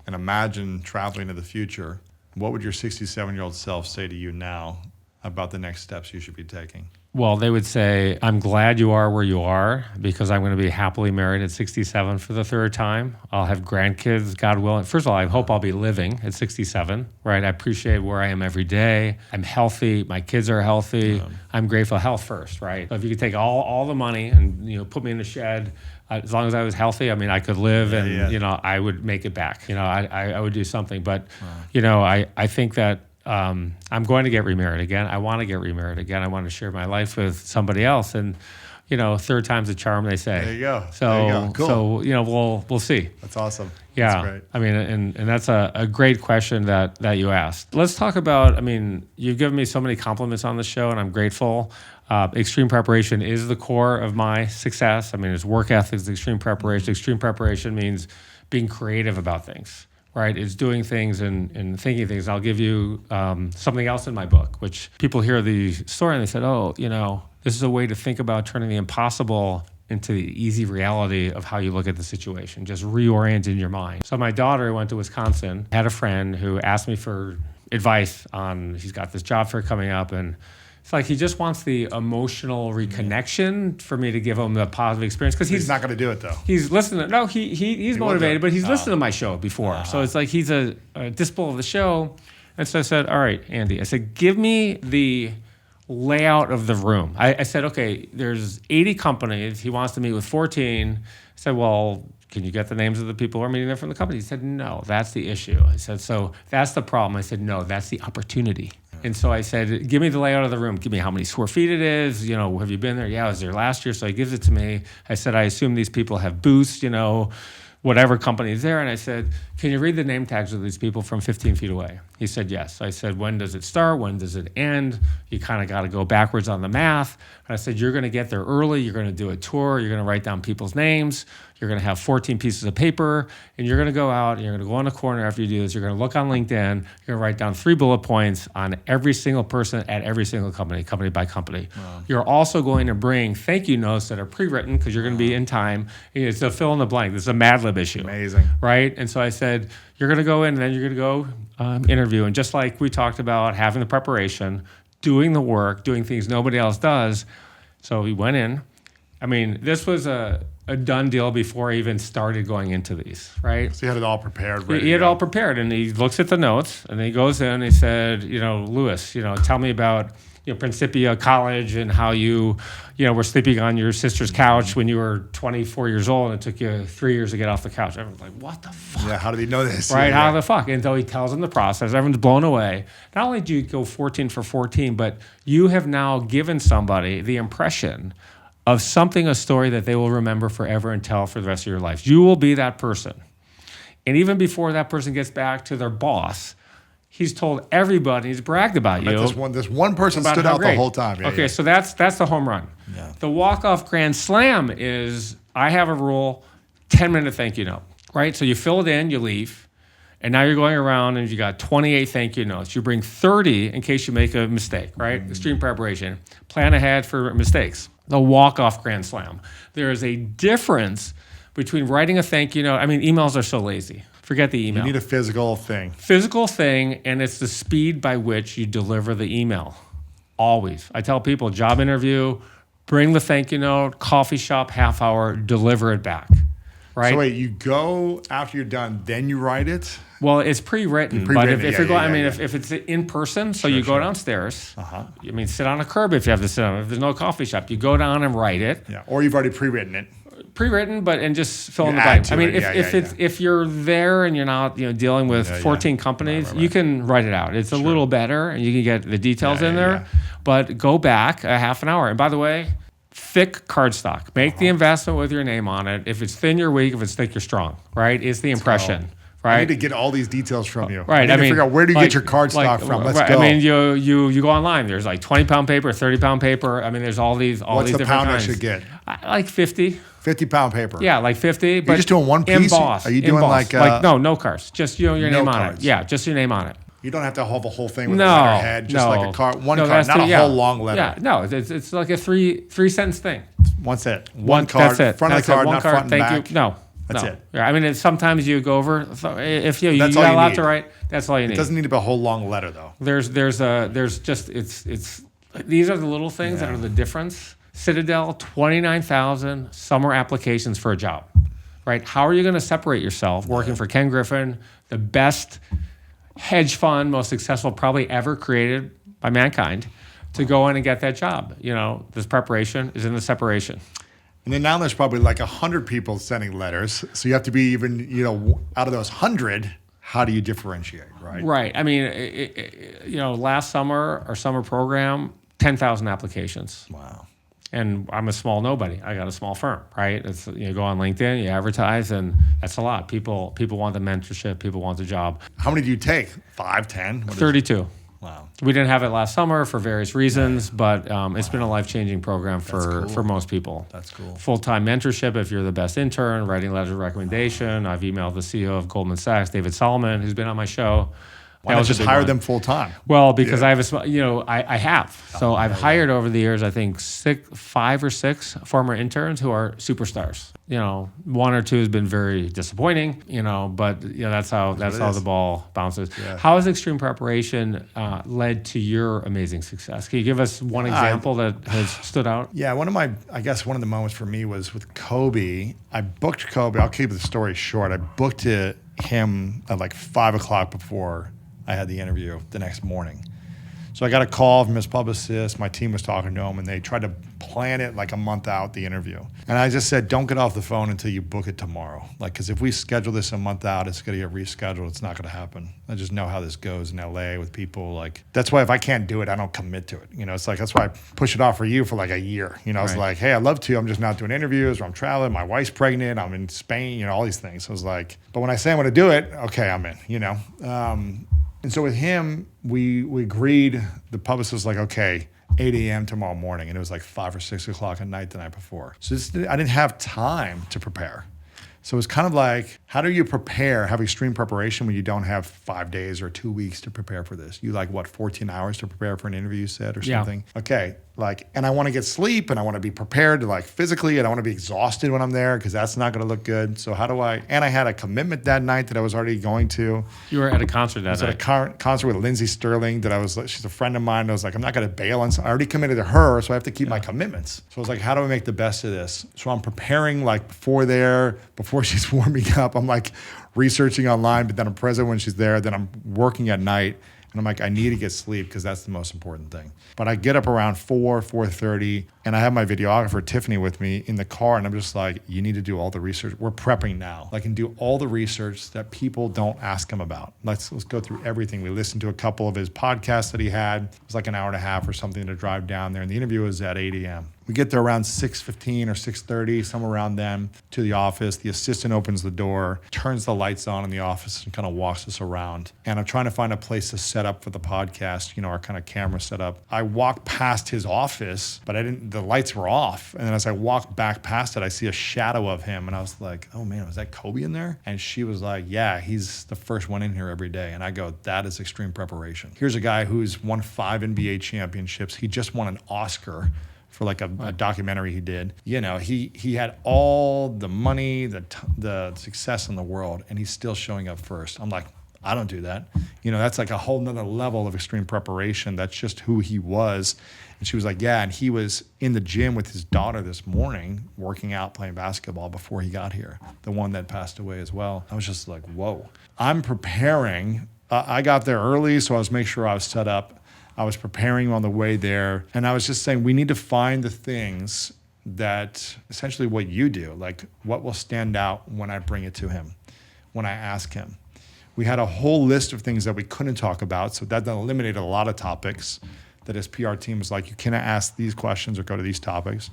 and imagine traveling to the future, what would your 67-year-old self say to you now about the next steps you should be taking? Well, they would say, I'm glad you are where you are because I'm going to be happily married at 67 for the third time. I'll have grandkids, God willing. First of all, I hope I'll be living at 67, right? I appreciate where I am every day. I'm healthy. My kids are healthy. I'm grateful. Health first, right? So if you could take all the money and, put me in a shed, as long as I was healthy, I could live and, I would make it back. I would do something. But, I think that I'm going to get remarried again. I want to get remarried again. I want to share my life with somebody else. And, third time's a charm, they say. There you go. So, there you go. Cool. So, we'll see. That's awesome. Yeah. That's great. And that's a great question that you asked. Let's talk about, you've given me so many compliments on the show, and I'm grateful. Extreme preparation is the core of my success. It's work ethics, extreme preparation. Extreme preparation means being creative about things. Right, it's doing things and thinking things. I'll give you something else in my book, which people hear the story and they said, this is a way to think about turning the impossible into the easy reality of how you look at the situation, just reorienting your mind. So my daughter went to Wisconsin, had a friend who asked me for advice on, he's got this job fair coming up, and it's like he just wants the emotional reconnection for me to give him the positive experience because he's not going to do it though. He's listening. No, he's motivated, but he's listened to my show before. So it's like he's a disciple of the show. And so I said, all right, Andy. I said, give me the layout of the room. I said, okay, there's 80 companies. He wants to meet with 14. I said, well, can you get the names of the people who are meeting there from the company? He said, no, that's the issue. I said, so that's the problem. I said, no, that's the opportunity. And so I said, give me the layout of the room. Give me how many square feet it is. Have you been there? Yeah, I was there last year. So he gives it to me. I said, I assume these people have booths, whatever company is there. And I said, can you read the name tags of these people from 15 feet away? He said, yes. I said, when does it start? When does it end? You kind of got to go backwards on the math. And I said, you're going to get there early. You're going to do a tour. You're going to write down people's names. You're going to have 14 pieces of paper. And you're going to go out and you're going to go in the corner after you do this. You're going to look on LinkedIn. You're going to write down 3 bullet points on every single person at every single company by company. Wow. You're also going to bring thank you notes that are pre-written because you're going to be in time. It's a fill in the blank. This is a Mad Lib issue. Amazing. Right? And so I said, you're going to go in and then you're going to go interview. And just like we talked about having the preparation, doing the work, doing things nobody else does. So we went in. This was a done deal before I even started going into these, right? So he had it all prepared. He had it all prepared, and he looks at the notes, and he goes in and he said, Louis, tell me about Principia College and how you were sleeping on your sister's couch when you were 24 years old, and it took you 3 years to get off the couch. Everyone's like, what the fuck? Yeah, how did he know this? Right, Yeah. how the fuck? And so he tells them the process. Everyone's blown away. Not only do you go 14 for 14, but you have now given somebody the impression of a story that they will remember forever and tell for the rest of your life. You will be that person. And even before that person gets back to their boss, he's told everybody, he's bragged about you. This one person stood out the whole time. Yeah, okay, so that's the home run. Yeah. The walk-off grand slam is, I have a rule, 10-minute thank you note, right? So you fill it in, you leave, and now you're going around and you got 28 thank you notes. You bring 30 in case you make a mistake, right? Extreme preparation. Plan ahead for mistakes. The walk-off grand slam. There is a difference between writing a thank you note. Emails are so lazy. Forget the email. You need a physical thing. Physical thing, and it's the speed by which you deliver the email. Always. I tell people, job interview, bring the thank you note, coffee shop, half hour, deliver it back. Right? So wait, you go after you're done, then you write it? Well, it's pre-written, but if you're going, if it's in person, so you go downstairs. Sit on a curb if you have to sit on it. If there's no coffee shop, you go down and write it. Yeah, or you've already pre-written it. pre-written, and just fill in the add blank. to I mean, it. if you're there and you're not dealing with 14 companies, you can write it out. It's a little better, and you can get the details in there. But go back a half an hour. And by the way, thick cardstock. Make the investment with your name on it. If it's thin, you're weak. If it's thick, you're strong. Right? It's the impression. Right? I need to get all these details from you. Right. I need to figure out where do you get your cardstock from. Let's go. I mean, you go online. There's like 20-pound paper, 30-pound paper. I mean, there's all these What's the different pound kinds. I should get? Like 50. 50-pound paper. Yeah, like 50. But you're just doing one piece? Embossed. Are you doing embossed. like no cards? Just your no name on cards. it. Yeah, just your name on it. You don't have to have a whole thing with a letterhead. Just like a card, one card, not a whole long letter. Yeah, no, it's like a three sentence thing. One set. One card. That's it. Front of the card, one not card. front and Thank back. You. No. That's no. it. Yeah, I mean, sometimes you go over. So if you That's got all a you lot need. to write, that's all you need. It doesn't need to be a whole long letter though. There's just it's these are the little things that are the difference. Citadel, 29,000 summer applications for a job, right? How are you going to separate yourself working for Ken Griffin, the best hedge fund, most successful probably ever created by mankind, to go in and get that job? This preparation is in the separation. And then now there's probably like 100 people sending letters. So you have to be even, out of those 100, how do you differentiate, right? Right. I mean, last summer, our summer program, 10,000 applications. Wow. And I'm a small nobody. I got a small firm, right? It's go on LinkedIn, you advertise, and that's a lot. People want the mentorship. People want the job. How many do you take? 5, 10? 32. Wow. We didn't have it last summer for various reasons, but it's been a life-changing program for most people. That's cool. Full-time mentorship if you're the best intern, writing letters of recommendation. I've emailed the CEO of Goldman Sachs, David Solomon, who's been on my show. Why not just hire them full time? Well, because I have I have. So I've hired over the years, I think 5 or 6 former interns who are superstars. 1 or 2 has been very disappointing, but that's how the ball bounces. Yeah. How has extreme preparation led to your amazing success? Can you give us one example that has stood out? Yeah, one of the moments for me was with Kobe. I booked Kobe. I'll keep the story short. I booked him at like 5 o'clock before I had the interview the next morning. So I got a call from his publicist. My team was talking to him, and they tried to plan it like a month out, the interview. And I just said, don't get off the phone until you book it tomorrow. Because if we schedule this a month out, it's going to get rescheduled. It's not going to happen. I just know how this goes in LA with people. That's why if I can't do it, I don't commit to it. It's like, that's why I push it off for you for like a year. It's like, hey, I'd love to. I'm just not doing interviews, or I'm traveling. My wife's pregnant. I'm in Spain, all these things. So I was like, but when I say I'm going to do it, okay, I'm in, And so with him, we agreed, the publicist was like, okay, 8 a.m. tomorrow morning. And it was like 5 or 6 o'clock at night the night before. So I didn't have time to prepare. So it was kind of like, how do you have extreme preparation when you don't have 5 days or 2 weeks to prepare for this? You 14 hours to prepare for an interview, you said, or something? Yeah. Okay. And I want to get sleep, and I want to be prepared to physically, and I want to be exhausted when I'm there because that's not going to look good. So and I had a commitment that night that I was already going to. You were at a concert that night. I was at a concert with Lindsay Sterling she's a friend of mine. I was like, I'm not going to bail on. I already committed to her, so I have to keep my commitments. So I was like, how do I make the best of this? So I'm preparing before she's warming up. I'm researching online, but then I'm present when she's there. Then I'm working at night. And I'm like, I need to get sleep because that's the most important thing. But I get up around 4:30, and I have my videographer, Tiffany, with me in the car. And I'm just like, you need to do all the research. We're prepping now. And do all the research that people don't ask him about. Let's go through everything. We listened to a couple of his podcasts that he had. It was like an hour and a half or something to drive down there. And the interview was at 8 a.m. We get there around 6:15 or 6:30, somewhere around then, to the office. The assistant opens the door, turns the lights on in the office, and kind of walks us around. And I'm trying to find a place to set up for the podcast, our kind of camera setup. I walked past his office, but the lights were off. And then as I walked back past it, I see a shadow of him. And I was like, oh man, was that Kobe in there? And she was like, yeah, he's the first one in here every day. And I go, that is extreme preparation. Here's a guy who's won 5 NBA championships. He just won an Oscar for a documentary he did. He had all the money, the success in the world, and he's still showing up first. I'm like, I don't do that. That's like a whole nother level of extreme preparation. That's just who he was. And she was like, yeah. And he was in the gym with his daughter this morning, working out, playing basketball before he got here. The one that passed away as well. I was just like, whoa. I'm preparing. I got there early, so I was making sure I was set up. I was preparing on the way there. And I was just saying, we need to find the things that essentially what you do, like what will stand out when I bring it to him, when I ask him. We had a whole list of things that we couldn't talk about. So that eliminated a lot of topics that his PR team was like, you cannot ask these questions or go to these topics.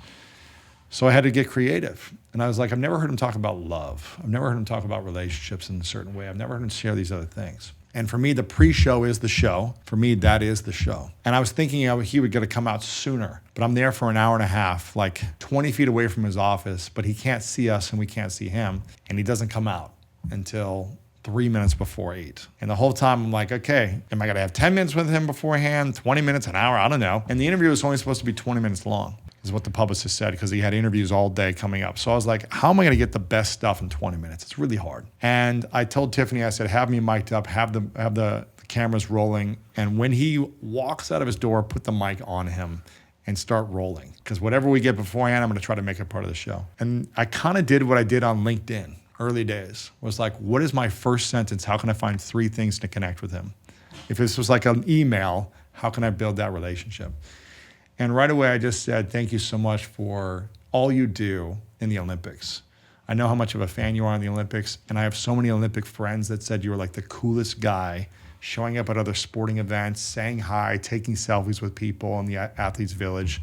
So I had to get creative. And I was like, I've never heard him talk about love. I've never heard him talk about relationships in a certain way. I've never heard him share these other things. And for me, the pre-show is the show. For me, that is the show. And I was thinking he would get to come out sooner, but I'm there for an hour and a half, like 20 feet away from his office, but he can't see us and we can't see him. And he doesn't come out until 3 minutes before 8. And the whole time I'm like, okay, am I going to have 10 minutes with him beforehand, 20 minutes, an hour? I don't know. And the interview was only supposed to be 20 minutes long, is what the publicist said, because he had interviews all day coming up. So I was like, how am I going to get the best stuff in 20 minutes? It's really hard. And I told Tiffany, I said, have me mic'd up, have the cameras rolling. And when he walks out of his door, put the mic on him and start rolling. Because whatever we get beforehand, I'm going to try to make it part of the show. And I kind of did what I did on LinkedIn. Early days was like, what is my first sentence? How can I find 3 things to connect with him? If this was like an email, how can I build that relationship? And right away, I just said, thank you so much for all you do in the Olympics. I know how much of a fan you are in the Olympics, and I have so many Olympic friends that said you were like the coolest guy, showing up at other sporting events, saying hi, taking selfies with people in the athletes' village.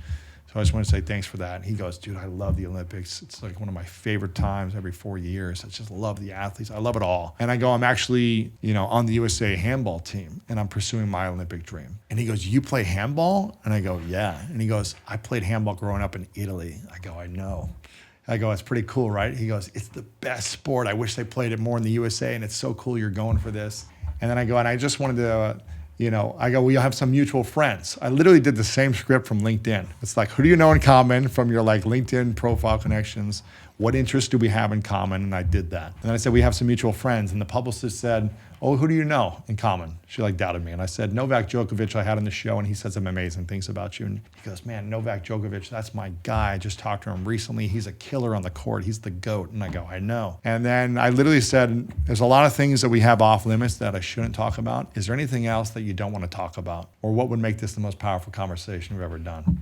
So I just want to say thanks for that. And he goes, dude, I love the Olympics. It's like one of my favorite times every 4 years. I just love the athletes. I love it all. And I go, I'm actually, on the USA handball team and I'm pursuing my Olympic dream. And he goes, you play handball? And I go, yeah. And he goes, I played handball growing up in Italy. I go, I know. I go, it's pretty cool, right? He goes, it's the best sport. I wish they played it more in the USA and it's so cool you're going for this. And then I go, and I just wanted to, I go, we have some mutual friends. I literally did the same script from LinkedIn. It's like, who do you know in common from your like LinkedIn profile connections? What interests do we have in common? And I did that. And then I said, we have some mutual friends. And the publicist said, oh, who do you know in common? She like doubted me. And I said, Novak Djokovic, I had on the show and he said some amazing things about you. And he goes, man, Novak Djokovic, that's my guy. I just talked to him recently. He's a killer on the court. He's the GOAT. And I go, I know. And then I literally said, there's a lot of things that we have off limits that I shouldn't talk about. Is there anything else that you don't want to talk about? Or what would make this the most powerful conversation we've ever done?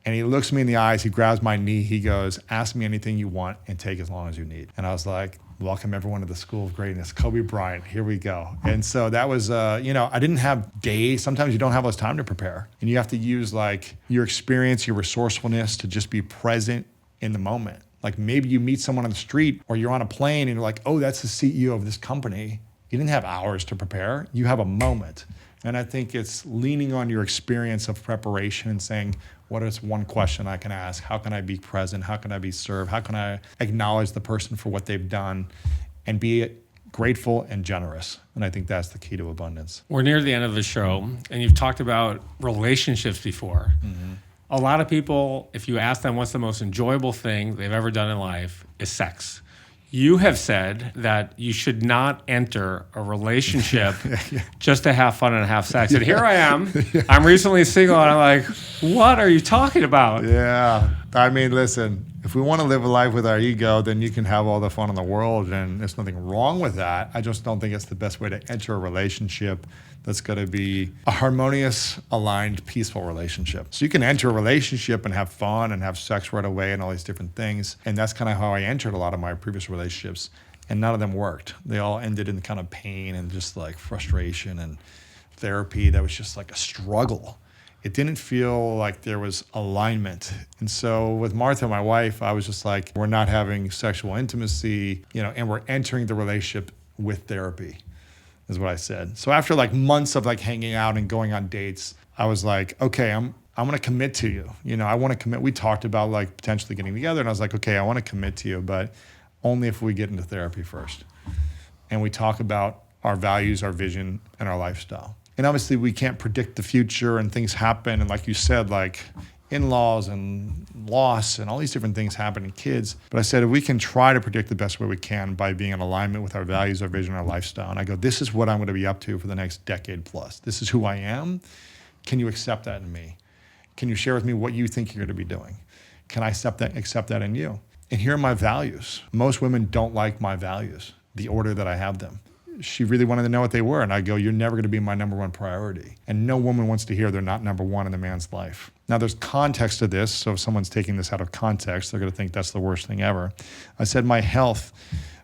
And he looks me in the eyes, he grabs my knee, he goes, ask me anything you want and take as long as you need. And I was like, welcome everyone to the School of Greatness. Kobe Bryant, here we go. And so that was, I didn't have days. Sometimes you don't have less time to prepare. And you have to use like your experience, your resourcefulness to just be present in the moment. Like maybe you meet someone on the street or you're on a plane and you're like, oh, that's the CEO of this company. You didn't have hours to prepare. You have a moment. And I think it's leaning on your experience of preparation and saying, what is one question I can ask? How can I be present? How can I be served? How can I acknowledge the person for what they've done and be grateful and generous? And I think that's the key to abundance. We're near the end of the show, and you've talked about relationships before. Mm-hmm. A lot of people, if you ask them what's the most enjoyable thing they've ever done in life, is sex. You have said that you should not enter a relationship just to have fun and have sex. And here I am. I'm recently single, and I'm like, what are you talking about? Yeah. I mean, listen, if we want to live a life with our ego, then you can have all the fun in the world, and there's nothing wrong with that. I just don't think it's the best way to enter a relationship that's going to be a harmonious, aligned, peaceful relationship. So you can enter a relationship and have fun and have sex right away and all these different things. And that's kind of how I entered a lot of my previous relationships. And none of them worked. They all ended in kind of pain and just like frustration and therapy that was just like a struggle. It didn't feel like there was alignment. And so with Martha, my wife, I was just like, we're not having sexual intimacy, and we're entering the relationship with therapy, is what I said. So after like months of like hanging out and going on dates, I was like, okay, I'm going to commit to you. I want to commit. We talked about like potentially getting together, and I was like, okay, I want to commit to you, but only if we get into therapy first. And we talk about our values, our vision, and our lifestyle. And obviously we can't predict the future and things happen. And like you said, like in-laws and loss and all these different things happen in kids. But I said, if we can try to predict the best way we can by being in alignment with our values, our vision, our lifestyle. And I go, this is what I'm going to be up to for the next decade plus. This is who I am. Can you accept that in me? Can you share with me what you think you're going to be doing? Can I accept that in you? And here are my values. Most women don't like my values, the order that I have them. she really wanted to know what they were. And I go, you're never going to be my number one priority. And no woman wants to hear they're not number one in a man's life. Now, there's context to this. So if someone's taking this out of context, they're going to think that's the worst thing ever. I said my health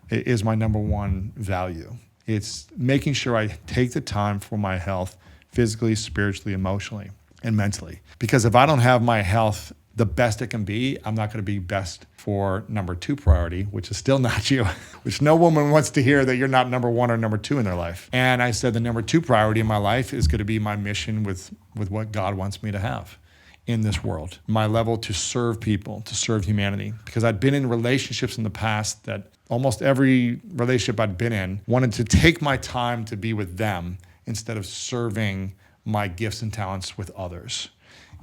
is my number one value. It's making sure I take the time for my health physically, spiritually, emotionally, and mentally. Because if I don't have my health the best it can be, I'm not going to be best for number two priority, which is still not you, which no woman wants to hear that you're not number one or number two in their life. And I said the number two priority in my life is going to be my mission with what God wants me to have in this world. My level to serve people, to serve humanity. Because I'd been in relationships in the past that almost every relationship I'd been in wanted to take my time to be with them instead of serving my gifts and talents with others.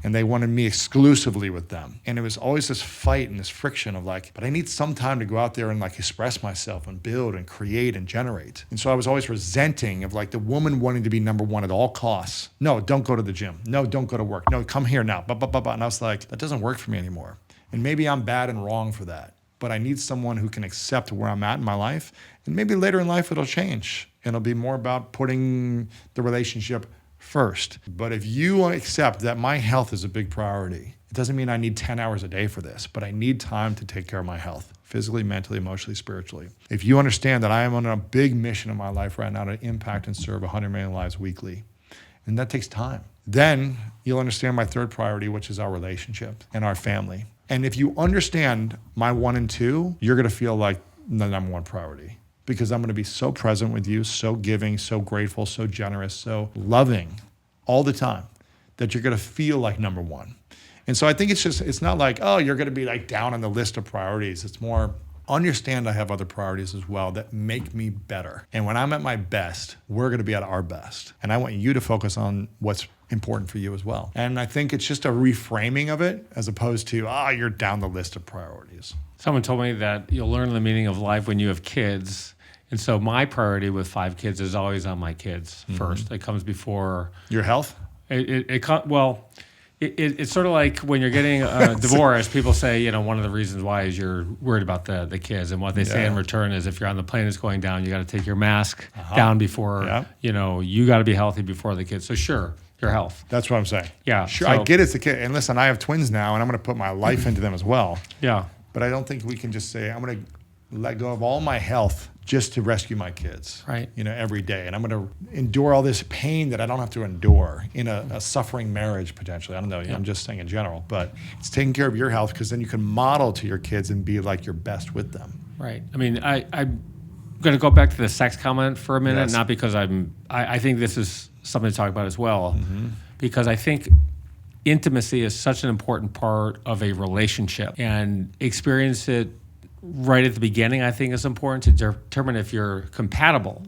And they wanted me exclusively with them. And it was always this fight and this friction of like, but I need some time to go out there and like express myself and build and create and generate. And so I was always resenting of like the woman wanting to be number one at all costs. No, don't go to the gym. No, don't go to work. No, come here now. And I was like, that doesn't work for me anymore. And maybe I'm bad and wrong for that. But I need someone who can accept where I'm at in my life. And maybe later in life it'll change. And it'll be more about putting the relationship first. But if you accept that my health is a big priority, it doesn't mean I need 10 hours a day for this, but I need time to take care of my health, physically, mentally, emotionally, spiritually. If you understand that I am on a big mission in my life right now to impact and serve 100 million lives weekly, and that takes time, then you'll understand my third priority, which is our relationship and our family. And if you understand my 1 and 2, you're going to feel like the number one priority. Because I'm going to be so present with you, so giving, so grateful, so generous, so loving all the time that you're going to feel like number one. And so I think it's not like, oh, you're going to be like down on the list of priorities. It's more, understand I have other priorities as well that make me better. And when I'm at my best, we're going to be at our best. And I want you to focus on what's important for you as well. And I think it's just a reframing of it as opposed to, you're down the list of priorities. Someone told me that you'll learn the meaning of life when you have kids. And so my priority with 5 kids is always on my kids first. It comes before your health. It's sort of like when you're getting a divorce. People say, one of the reasons why is you're worried about the kids, and what they say in return is if you're on the plane that's going down, you got to take your mask down before you got to be healthy before the kids. So sure, your health. That's what I'm saying. Yeah, sure. I get it's a kid, and listen, I have twins now, and I'm going to put my life into them as well. Yeah, but I don't think we can just say I'm going to let go of all my health just to rescue my kids, right? Every day. And I'm going to endure all this pain that I don't have to endure in a suffering marriage, potentially. I don't know. I'm just saying in general. But it's taking care of your health because then you can model to your kids and be like your best with them. Right. I mean, I'm going to go back to the sex comment for a minute, not because I think this is something to talk about as well, because I think intimacy is such an important part of a relationship, and experience it right at the beginning, I think, is important to determine if you're compatible.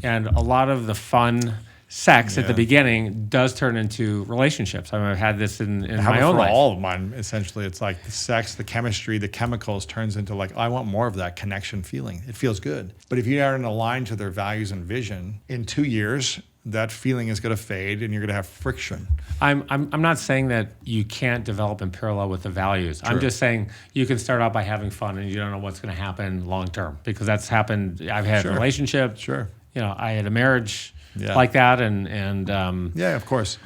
And a lot of the fun sex at the beginning does turn into relationships. I mean, I've had this in my own life. All of mine, essentially, it's like the sex, the chemistry, the chemicals turns into like, I want more of that connection feeling. It feels good. But if you aren't aligned to their values and vision, in 2 years, that feeling is going to fade and you're going to have friction. I'm not saying that you can't develop in parallel with the values. True. I'm just saying you can start out by having fun and you don't know what's going to happen long term, because that's happened. I've had a relationship. Sure. I had a marriage like that, and of course.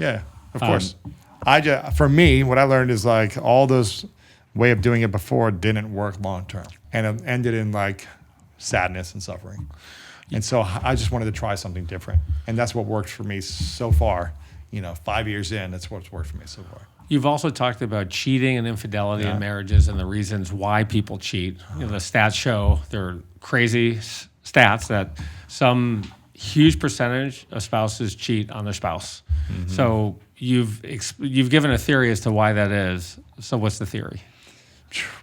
For me, what I learned is like all those way of doing it before didn't work long term, and it ended in like sadness and suffering. And so I just wanted to try something different. And that's what worked for me so far. 5 years in, that's what's worked for me so far. You've also talked about cheating and infidelity in marriages and the reasons why people cheat. The stats show, they're crazy stats, that some huge percentage of spouses cheat on their spouse. So you've given a theory as to why that is. So what's the theory?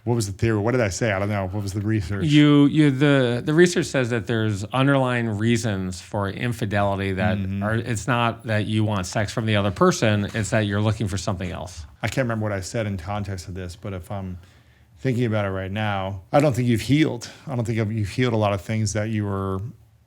What was the theory? What did I say? I don't know. What was the research? The research says that there's underlying reasons for infidelity that are, it's not that you want sex from the other person, it's that you're looking for something else. I can't remember what I said in context of this, but if I'm thinking about it right now, I don't think you've healed. I don't think you've healed a lot of things that you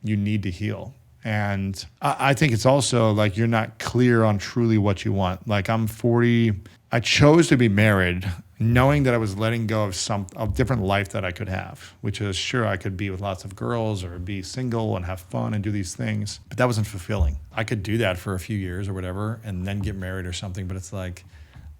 need to heal. And I think it's also like you're not clear on truly what you want. Like I'm 40. I chose to be married knowing that I was letting go of a different life that I could have, which is sure I could be with lots of girls or be single and have fun and do these things, but that wasn't fulfilling. I could do that for a few years or whatever and then get married or something, but it's like,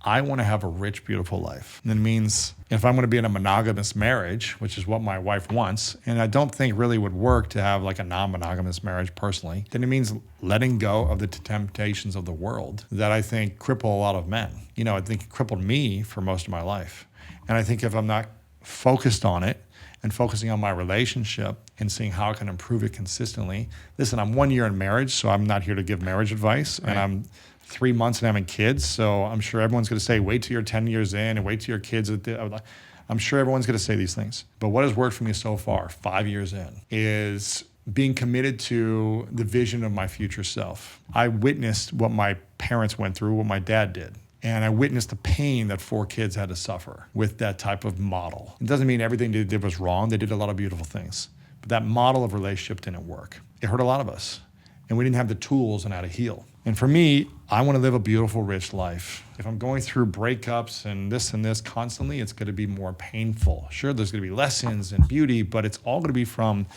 I want to have a rich, beautiful life. And it means if I'm going to be in a monogamous marriage, which is what my wife wants, and I don't think really would work to have like a non-monogamous marriage personally, then it means letting go of the temptations of the world that I think cripple a lot of men. You know, I think it crippled me for most of my life. And I think if I'm not focused on it and focusing on my relationship and seeing how I can improve it consistently. Listen, I'm 1 year in marriage, so I'm not here to give marriage advice. Right. And I'm 3 months and having kids, so I'm sure everyone's going to say, wait till you're 10 years in and wait till your kids. I'm sure everyone's going to say these things. But what has worked for me so far, 5 years in, is being committed to the vision of my future self. I witnessed what my parents went through, what my dad did. And I witnessed the pain that 4 kids had to suffer with that type of model. It doesn't mean everything they did was wrong. They did a lot of beautiful things. But that model of relationship didn't work. It hurt a lot of us. And we didn't have the tools on how to heal. And for me, I want to live a beautiful, rich life. If I'm going through breakups and this constantly, it's going to be more painful. Sure, there's going to be lessons and beauty, but it's all going to be from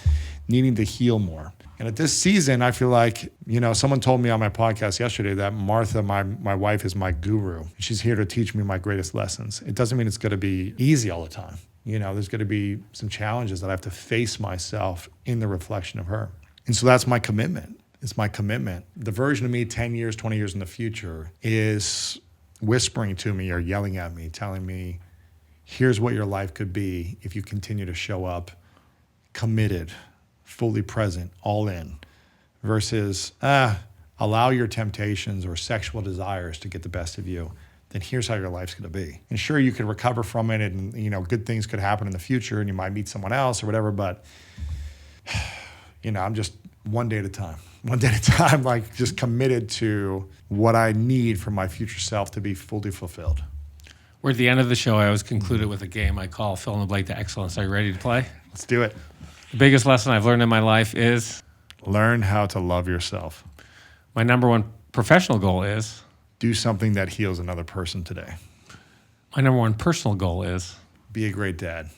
needing to heal more. And at this season, I feel like, you know, someone told me on my podcast yesterday that Martha, my wife, is my guru. She's here to teach me my greatest lessons. It doesn't mean it's going to be easy all the time. You know, there's going to be some challenges that I have to face myself in the reflection of her. And so that's my commitment. It's my commitment. The version of me 10 years, 20 years in the future is whispering to me or yelling at me, telling me, here's what your life could be if you continue to show up committed, fully present, all in, versus allow your temptations or sexual desires to get the best of you. Then here's how your life's going to be. And sure, you could recover from it and, you know, good things could happen in the future and you might meet someone else or whatever, but, you know, I'm just one day at a time, like just committed to what I need for my future self to be fully fulfilled. We're at the end of the show. I always conclude it with a game I call Fill in the Blank to Excellence. Are you ready to play? Let's do it. The biggest lesson I've learned in my life is? Learn how to love yourself. My number one professional goal is? Do something that heals another person today. My number one personal goal is? Be a great dad.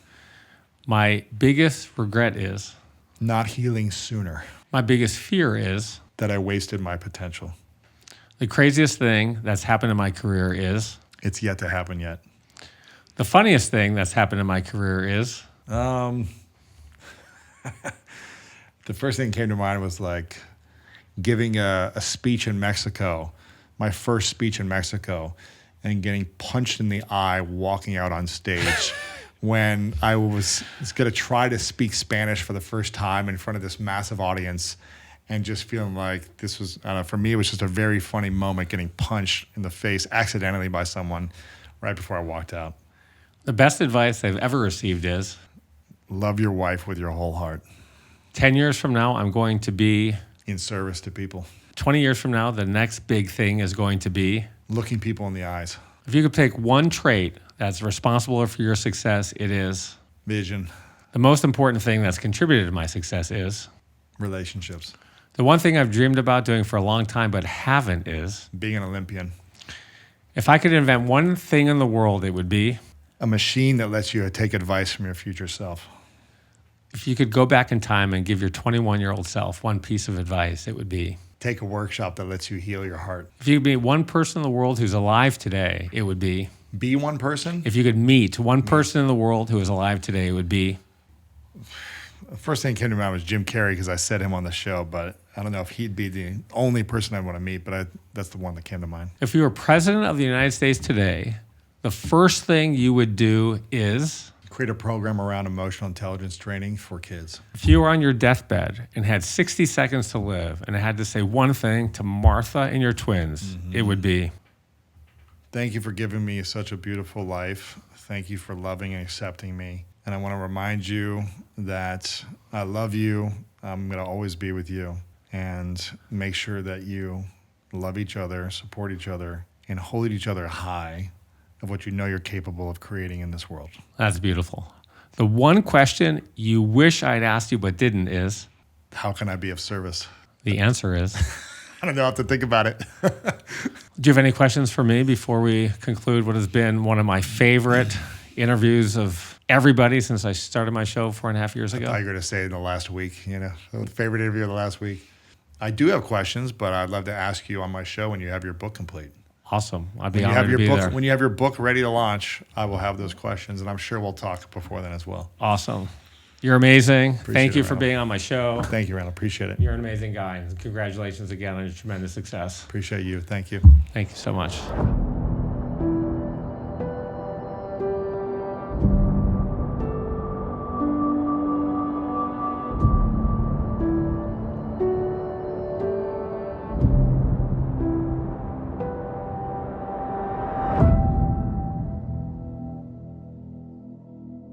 My biggest regret is? Not healing sooner. My biggest fear is? That I wasted my potential. The craziest thing that's happened in my career is? It's yet to happen yet. The funniest thing that's happened in my career is? The first thing that came to mind was like giving a speech in Mexico, my first speech in Mexico, and getting punched in the eye walking out on stage when I was going to try to speak Spanish for the first time in front of this massive audience and just feeling like this was, I don't know, for me, it was just a very funny moment getting punched in the face accidentally by someone right before I walked out. The best advice I've ever received is? Love your wife with your whole heart. 10 years from now, I'm going to be? In service to people. 20 years from now, the next big thing is going to be? Looking people in the eyes. If you could pick one trait that's responsible for your success, it is? Vision. The most important thing that's contributed to my success is? Relationships. The one thing I've dreamed about doing for a long time but haven't is? Being an Olympian. If I could invent one thing in the world, it would be? A machine that lets you take advice from your future self. If you could go back in time and give your 21-year-old self one piece of advice, it would be? Take a workshop that lets you heal your heart. If you could meet one person in the world who's alive today, it would be? Be one person? If you could meet one person in the world who is alive today, it would be? The first thing that came to mind was Jim Carrey because I said him on the show, but I don't know if he'd be the only person I'd want to meet, but that's the one that came to mind. If you were president of the United States today, the first thing you would do is? Create a program around emotional intelligence training for kids. If you were on your deathbed and had 60 seconds to live and had to say one thing to Martha and your twins, it would be? Thank you for giving me such a beautiful life. Thank you for loving and accepting me. And I want to remind you that I love you. I'm going to always be with you. And make sure that you love each other, support each other, and hold each other high of what you know you're capable of creating in this world. That's beautiful. The one question you wish I'd asked you but didn't is? How can I be of service? The answer is. I don't know. I have to think about it. Do you have any questions for me before we conclude what has been one of my favorite interviews of everybody since I started my show 4.5 years ago? I thought you were going to say in the last week, favorite interview of the last week. I do have questions, but I'd love to ask you on my show when you have your book complete. Awesome. I'd be When you honored have your to be book, there. when you have your book ready to launch, I will have those questions, and I'm sure we'll talk before then as well. Awesome. You're amazing. Thank you it, for Randall. being on my show. Thank you, Randall. Appreciate it. You're an amazing guy. Congratulations again on your tremendous success. Appreciate you. Thank you. Thank you so much.